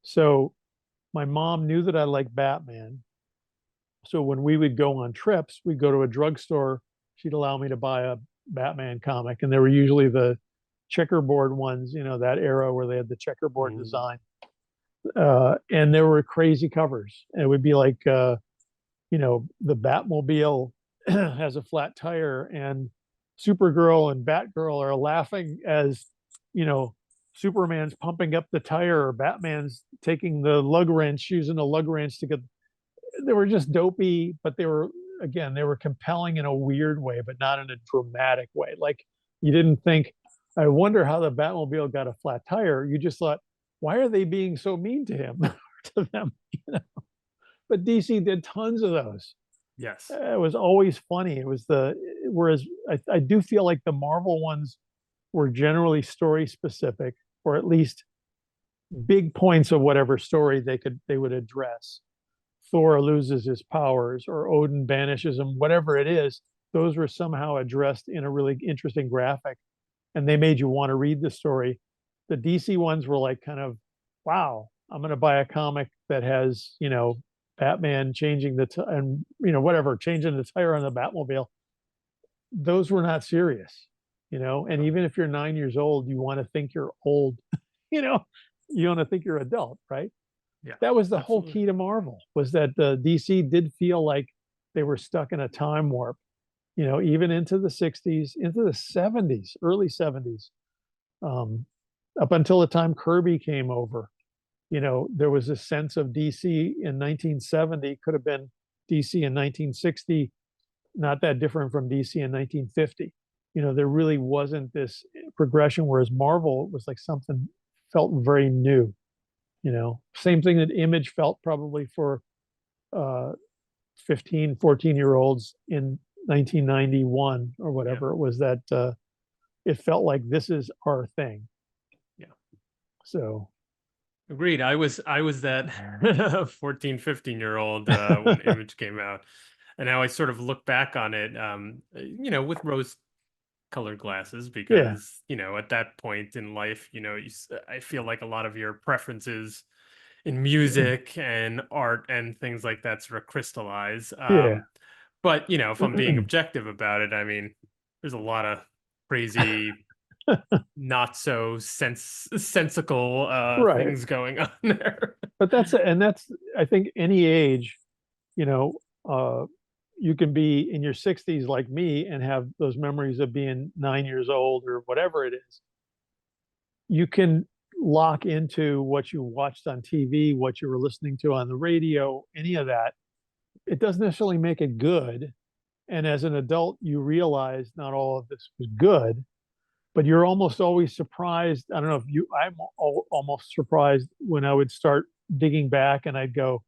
So my mom knew that I liked Batman. So when we would go on trips, we'd go to a drugstore. She'd allow me to buy a Batman comic, and they were usually the checkerboard ones, that era where they had the checkerboard Mm, design. And there were crazy covers. It would be like, the Batmobile has a flat tire, and Supergirl and Batgirl are laughing as, you know, Superman's pumping up the tire, or Batman's taking the lug wrench, using a lug wrench to get. They were just dopey, but they were compelling in a weird way, but not in a dramatic way. Like, you didn't think, I wonder how the Batmobile got a flat tire. You just thought, why are they being so mean to him, to them? But DC did tons of those. yes. It was always funny. Whereas I do feel like the Marvel ones were generally story specific, or at least big points of whatever story they would address. Thor loses his powers, or Odin banishes him, whatever it is. Those were somehow addressed in a really interesting graphic, and they made you want to read the story. The DC ones were like, kind of, wow, I'm going to buy a comic that has, Batman changing and whatever, changing the tire on the Batmobile. Those were not serious, and Oh, even if you're 9 years old, you want to think you're old, you know, you want to think you're adult, right? yeah, That was the whole absolutely. key to Marvel, was that the DC did feel like they were stuck in a time warp, even into the 60s, into the 70s, early 70s, um, up until the time Kirby came over. There was a sense of DC in 1970 could have been DC in 1960, not that different from DC in 1950. There really wasn't this progression, whereas Marvel was like something felt very new. Same thing that Image felt probably for uh, 15, 14-year olds in 1991 or Yeah, whatever it was, that it felt like this is our thing. yeah. So, Agreed. I was that 14, 15-year-old when Image came out. And now I sort of look back on it, with rose colored glasses yeah, because, at that point in life, I feel like a lot of your preferences in music and art and things like that sort of crystallize. yeah, But, if I'm being objective about it, I mean, there's a lot of crazy, not so sensical right. things going on there. But that's, I think, any age, you know, uh, you can be in your 60s like me and have those memories of being 9 years old or whatever it is. You can lock into what you watched on TV, what you were listening to on the radio, any of that. It doesn't necessarily make it good. And as an adult, you realize not all of this was good, but you're almost always surprised. I don't know if I'm almost surprised when I would start digging back and I'd go,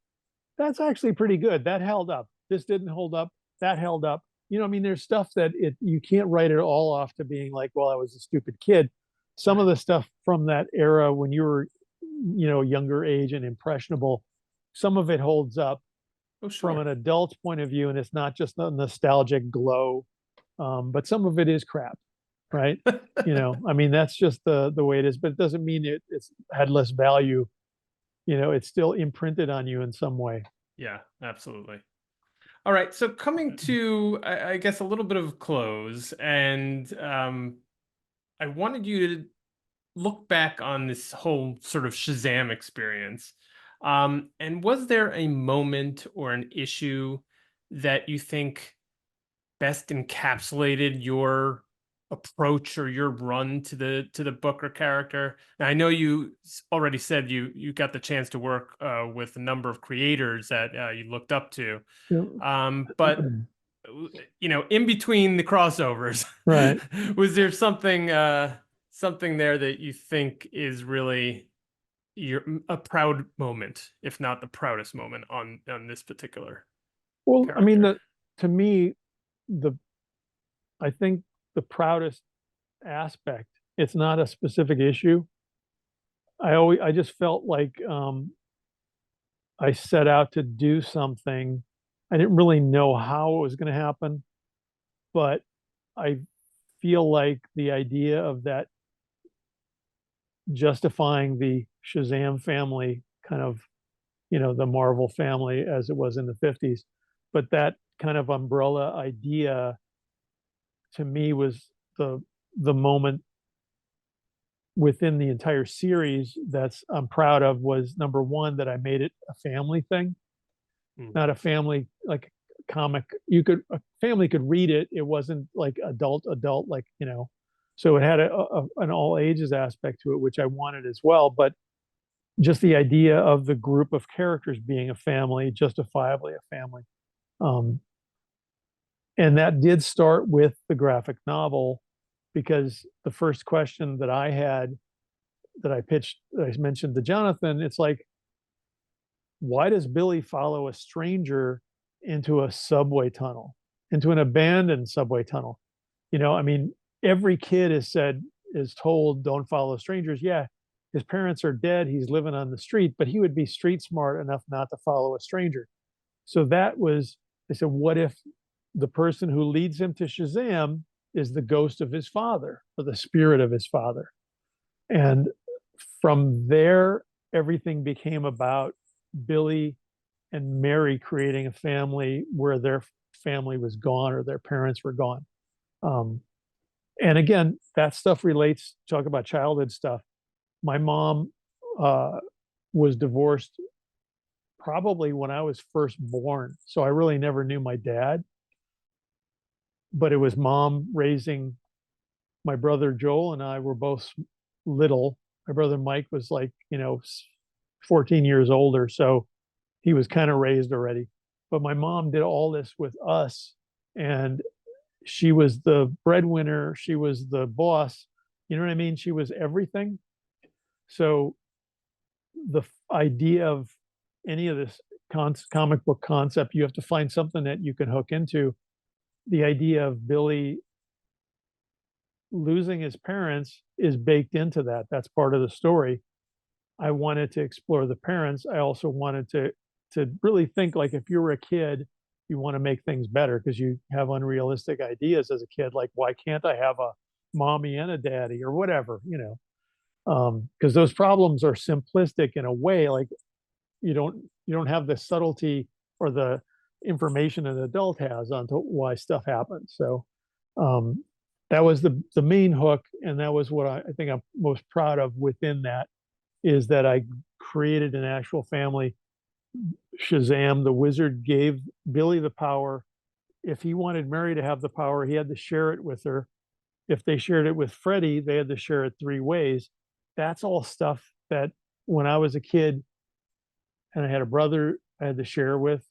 that's actually pretty good. That held up. This didn't hold up. That held up. I mean, there's stuff that you can't write it all off to being like, well, I was a stupid kid. Some of Right. the stuff from that era when you were, younger age and impressionable, some of it holds up Oh, from sure. an adult's point of view, and it's not just a nostalgic glow, but some of it is crap, right? I mean, that's just the way it is, but it doesn't mean it's had less value. It's still imprinted on you in some way. Yeah, absolutely. All right. So coming to, I guess, a little bit of close, and I wanted you to look back on this whole sort of Shazam experience. And was there a moment or an issue that you think best encapsulated your approach or your run to the book or character? Now, I know you already said you got the chance to work with a number of creators that you looked up to, but in between the crossovers, Right. was there something there that you think is really a proud moment, if not the proudest moment on this particular Well, I mean, character? to me, the I think the proudest aspect, it's not a specific issue. I just felt like, I set out to do something. I didn't really know how it was going to happen, but I feel like the idea of that justifying the Shazam family, kind of, the Marvel family as it was in the 50s, but that kind of umbrella idea to me was the moment within the entire series that's I'm proud of was number one, that I made it a family thing, Mm. not a family like comic. You could a family could read it. It wasn't like adult like So it had an all ages aspect to it, which I wanted as well. But just the idea of the group of characters being a family, justifiably a family. Um, and that did start with the graphic novel because the first question that I had that I pitched, that I mentioned to Jonathan, it's like, why does Billy follow a stranger into a subway tunnel, into an abandoned subway tunnel? I mean, every kid is told, don't follow strangers. Yeah, his parents are dead. He's living on the street, but he would be street smart enough not to follow a stranger. So they said, what if the person who leads him to Shazam is the ghost of his father or the spirit of his father? And from there, everything became about Billy and Mary creating a family where their family was gone or their parents were gone. Um, and again, that stuff relates, talk about childhood stuff. My mom uh, was divorced probably when I was first born. So I really never knew my dad, but it was mom raising my brother Joel, and I were both little. My brother Mike was like, 14 years older. So he was kind of raised already. But my mom did all this with us, and she was the breadwinner. She was the boss. You know what I mean? She was everything. So the idea of any of this comic book concept, you have to find something that you can hook into. The idea of Billy losing his parents is baked into that. That's part of the story. I wanted to explore the parents. I also wanted to really think like if you were a kid, you want to make things better because you have unrealistic ideas as a kid, like why can't I have a mommy and a daddy or whatever, because those problems are simplistic in a way. Like you don't have the subtlety or the information an adult has on why stuff happens. So um, that was the main hook, and that was what I think I'm most proud of within that is that I created an actual family. Shazam, the wizard, gave Billy the power. If he wanted Mary to have the power, he had to share it with her. If they shared it with Freddie, they had to share it three ways. That's all stuff that when I was a kid and I had a brother I had to share with.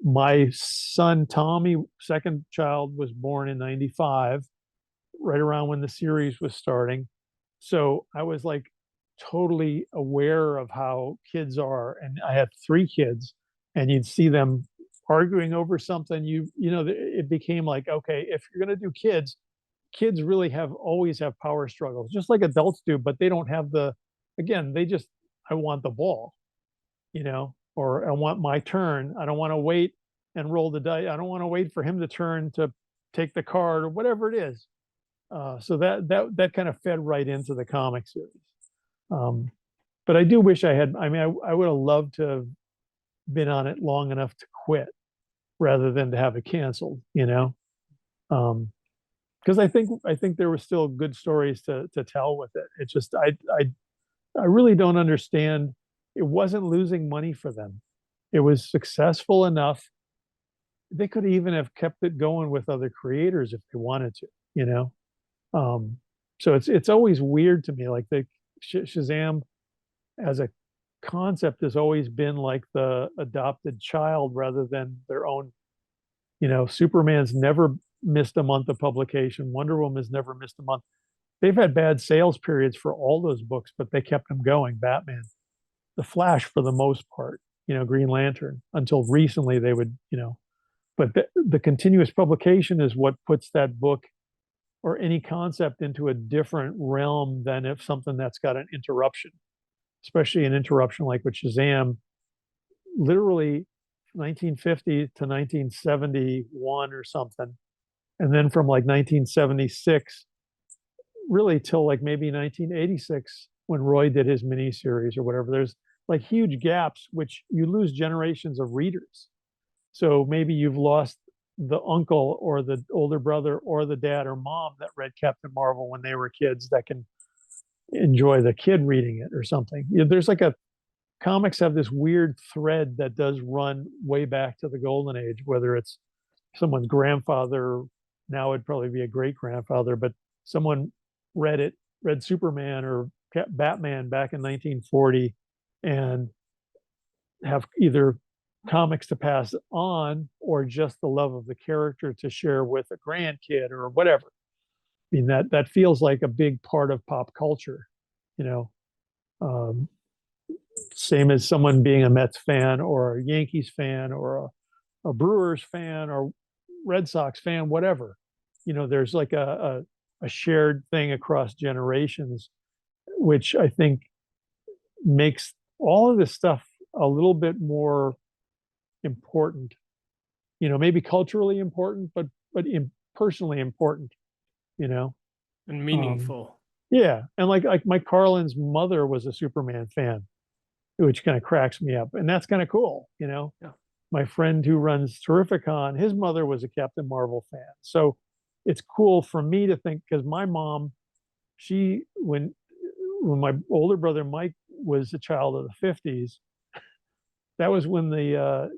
My son, Tommy, second child, was born in 95, right around when the series was starting. So I was like totally aware of how kids are. And I had three kids, and you'd see them arguing over something. It became like, okay, if you're going to do kids really always have power struggles, just like adults do, but they don't have again, I want the ball, or I want my turn. I don't want to wait and roll the dice. I don't want to wait for him to turn to take the card or whatever it is. So that kind of fed right into the comic series. Um, but I do wish I had. I mean, I would have loved to have been on it long enough to quit rather than to have it canceled. Because I think there were still good stories to tell with it. It's just I really don't understand. It wasn't losing money for them. It was successful enough. They could even have kept it going with other creators if they wanted to, you know. Um, so it's always weird to me. Like the Shazam as a concept has always been like the adopted child rather than their own. Superman's never missed a month of publication. Wonder Woman's never missed a month. They've had bad sales periods for all those books, but they kept them going. Batman, the Flash, for the most part, Green Lantern, until recently they would, but the continuous publication is what puts that book or any concept into a different realm than if something that's got an interruption, especially an interruption like with Shazam, literally 1950 to 1971 or something. And then from like 1976, really till like maybe 1986 when Roy did his miniseries or whatever, there's like huge gaps, which you lose generations of readers. So maybe you've lost the uncle or the older brother or the dad or mom that read Captain Marvel when they were kids that can enjoy the kid reading it or something. There's like a comics have this weird thread that does run way back to the golden age, whether it's someone's grandfather, now it'd probably be a great grandfather, but someone read Superman or Batman back in 1940 and have either comics to pass on or just the love of the character to share with a grandkid or whatever. I mean, that feels like a big part of pop culture, you know. Um, Same as someone being a Mets fan or a Yankees fan or a Brewers fan or Red Sox fan, whatever. There's like a shared thing across generations, which I think makes all of this stuff a little bit more important. Maybe culturally important, but personally important. You know, And um, meaningful. yeah. And like Mike Carlin's mother was a Superman fan, which kind of cracks me up, and that's kind of cool. Yeah. My friend who runs Terrificon, his mother was a Captain Marvel fan, so it's cool for me to think because my mom, she when my older brother Mike was a child of the 50s, that was when the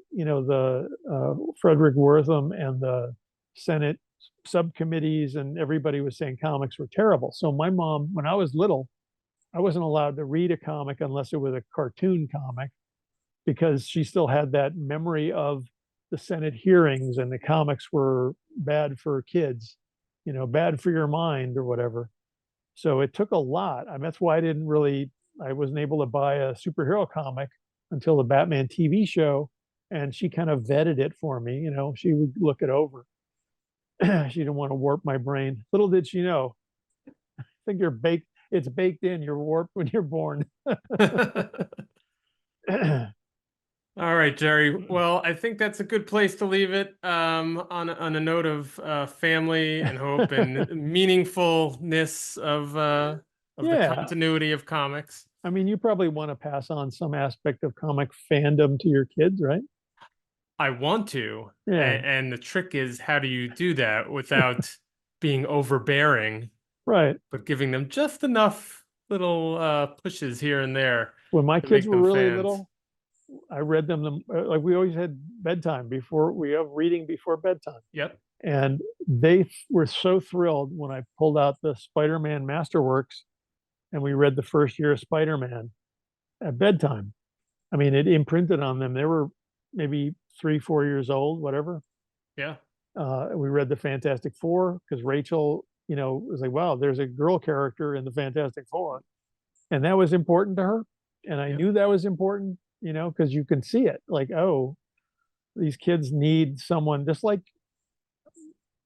Frederick Wortham and the Senate subcommittees and everybody was saying comics were terrible. So my mom, when I was little, I wasn't allowed to read a comic unless it was a cartoon comic because she still had that memory of the Senate hearings and the comics were bad for kids, bad for your mind or whatever. So it took a lot. I mean, that's why I wasn't able to buy a superhero comic until the Batman TV show. And she kind of vetted it for me. She would look it over. She didn't want to warp my brain. Little did she know, I think it's baked in, you're warped when you're born. All right, Jerry. Well, I think that's a good place to leave it on a note of family and hope and meaningfulness of the Yeah. continuity of comics. I mean, you probably want to pass on some aspect of comic fandom to your kids, right? I want to, Yeah. and the trick is how do you do that without being overbearing, Right. but giving them just enough little pushes here and there When my to kids make were them really fans. little, I read them like we always had bedtime before we have reading before bedtime. Yep. And they were so thrilled when I pulled out the Spider-Man Masterworks and we read the first year of Spider-Man at bedtime. I mean, it imprinted on them. They were maybe 3, 4 years old, whatever. Yeah. We read the Fantastic Four because Rachel, was like, wow, there's a girl character in the Fantastic Four. And that was important to her. And I Yep. knew that was important, because you can see it like, oh, these kids need someone just like,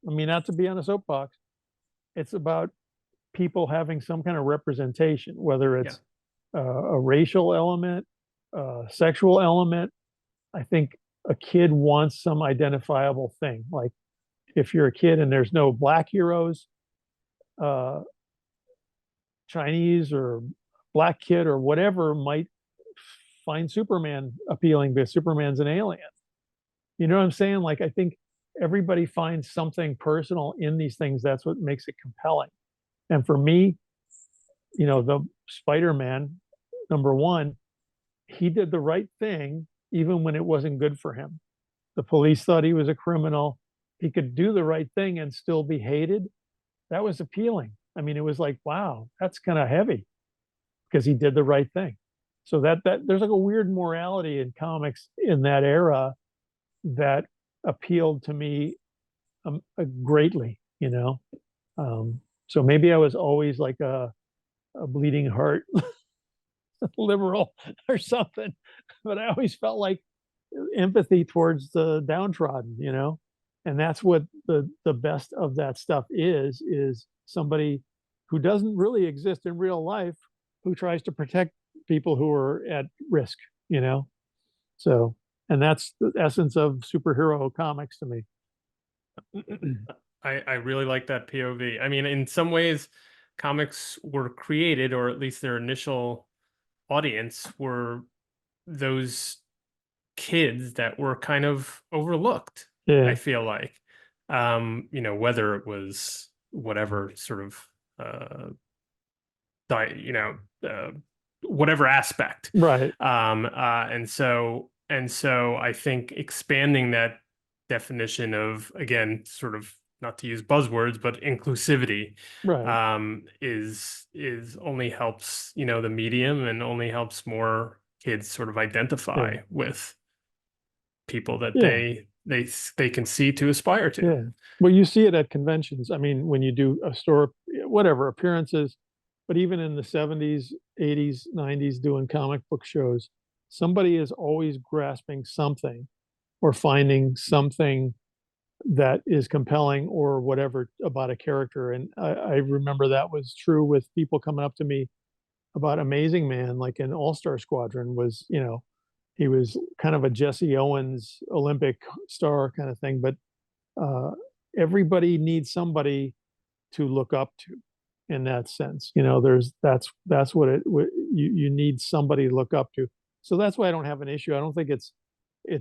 I mean, not to be on a soapbox, it's about people having some kind of representation, whether Yeah. it's a racial element, a sexual element. I think a kid wants some identifiable thing. Like if you're a kid and there's no black heroes, uh, Chinese or black kid or whatever might find Superman appealing because Superman's an alien. You know what I'm saying? Like, I think everybody finds something personal in these things. That's what makes it compelling. And for me, the Spider-Man, number one, he did the right thing even when it wasn't good for him. The police thought he was a criminal. He could do the right thing and still be hated. That was appealing. I mean, it was like, wow, that's kind of heavy because he did the right thing. So that there's like a weird morality in comics in that era that appealed to me greatly, So maybe I was always like a bleeding heart liberal or something, but I always felt like empathy towards the downtrodden, and that's what the best of that stuff is somebody who doesn't really exist in real life who tries to protect people who are at risk, so and that's the essence of superhero comics to me. I really like that POV. I mean, in some ways, comics were created, or at least their initial audience were those kids that were kind of overlooked, I Yeah. feel like. Whether it was whatever sort of you know, whatever aspect. Right. And so I think expanding that definition of, again, sort of, not to use buzzwords, but inclusivity, Right. is only helps, the medium, and only helps more kids sort of identify Yeah. with people that Yeah. they can see to aspire to. Yeah. Well, you see it at conventions. I mean, when you do a store, whatever appearances, but even in the 70s, 80s, 90s, doing comic book shows, somebody is always grasping something or finding something that is compelling or whatever about a character. And I remember that was true with people coming up to me about Amazing Man, like in All-Star Squadron was, he was kind of a Jesse Owens Olympic star kind of thing, but uh, everybody needs somebody to look up to in that sense. That's what you need somebody to look up to. So that's why I don't have an issue. I don't think it's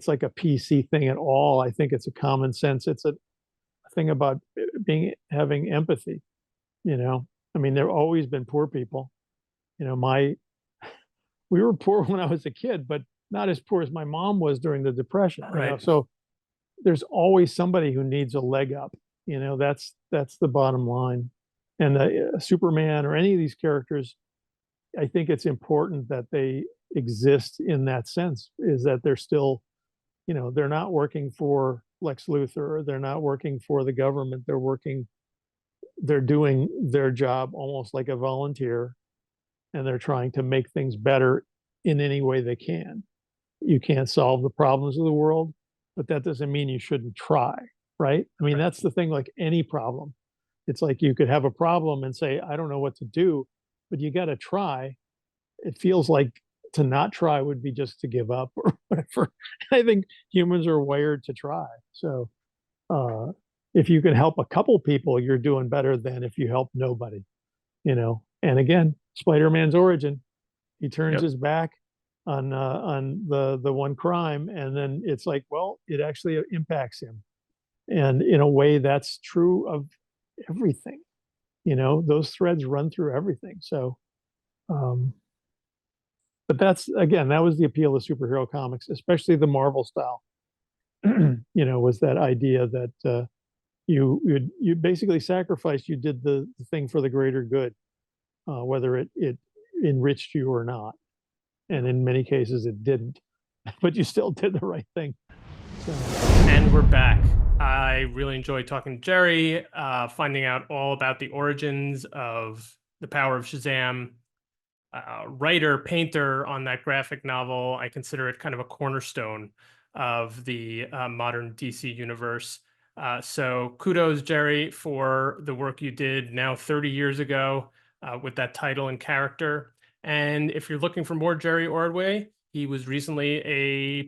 like a PC thing at all. I think it's a common sense. It's a thing about having empathy. I mean, there've always been poor people. My we were poor when I was a kid, but not as poor as my mom was during the Depression. Right. So there's always somebody who needs a leg up. That's the bottom line. And the Superman or any of these characters, I think it's important that they exist in that sense, is that they're still, they're not working for Lex Luthor, or they're not working for the government. They're doing their job almost like a volunteer, and they're trying to make things better in any way they can. You can't solve the problems of the world, but that doesn't mean you shouldn't try, right? I mean, Right. that's the thing, like any problem. It's like you could have a problem and say, I don't know what to do, but you got to try. It feels like to not try would be just to give up or whatever. I think humans are wired to try. So uh, if you can help a couple people, you're doing better than if you help nobody. And again, Spider-Man's origin, he turns Yep. his back on the one crime, and then it's like, well, it actually impacts him, and in a way that's true of everything. Those threads run through everything. So um but that's, again, that was the appeal of superhero comics, especially the Marvel style. Was that idea that you basically sacrificed, you did the thing for the greater good, whether it enriched you or not, and in many cases it didn't, but you still did the right thing. So And we're back. I really enjoyed talking to Jerry, finding out all about the origins of the power of Shazam. Writer, painter on that graphic novel. I consider it kind of a cornerstone of the modern DC universe. So kudos, Jerry, for the work you did now 30 years ago with that title and character. And if you're looking for more Jerry Ordway, he was recently a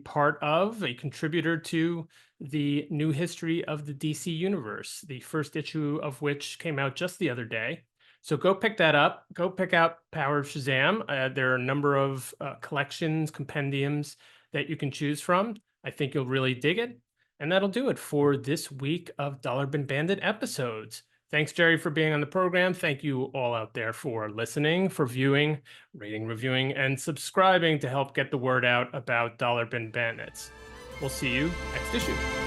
contributor to the New History of the DC Universe, the first issue of which came out just the other day. So go pick that up. Go pick out Power of Shazam. There are a number of collections, compendiums that you can choose from. I think you'll really dig it. And that'll do it for this week of Dollar Bin Bandit episodes. Thanks, Jerry, for being on the program. Thank you all out there for listening, for viewing, rating, reviewing, and subscribing to help get the word out about Dollar Bin Bandits. We'll see you next issue.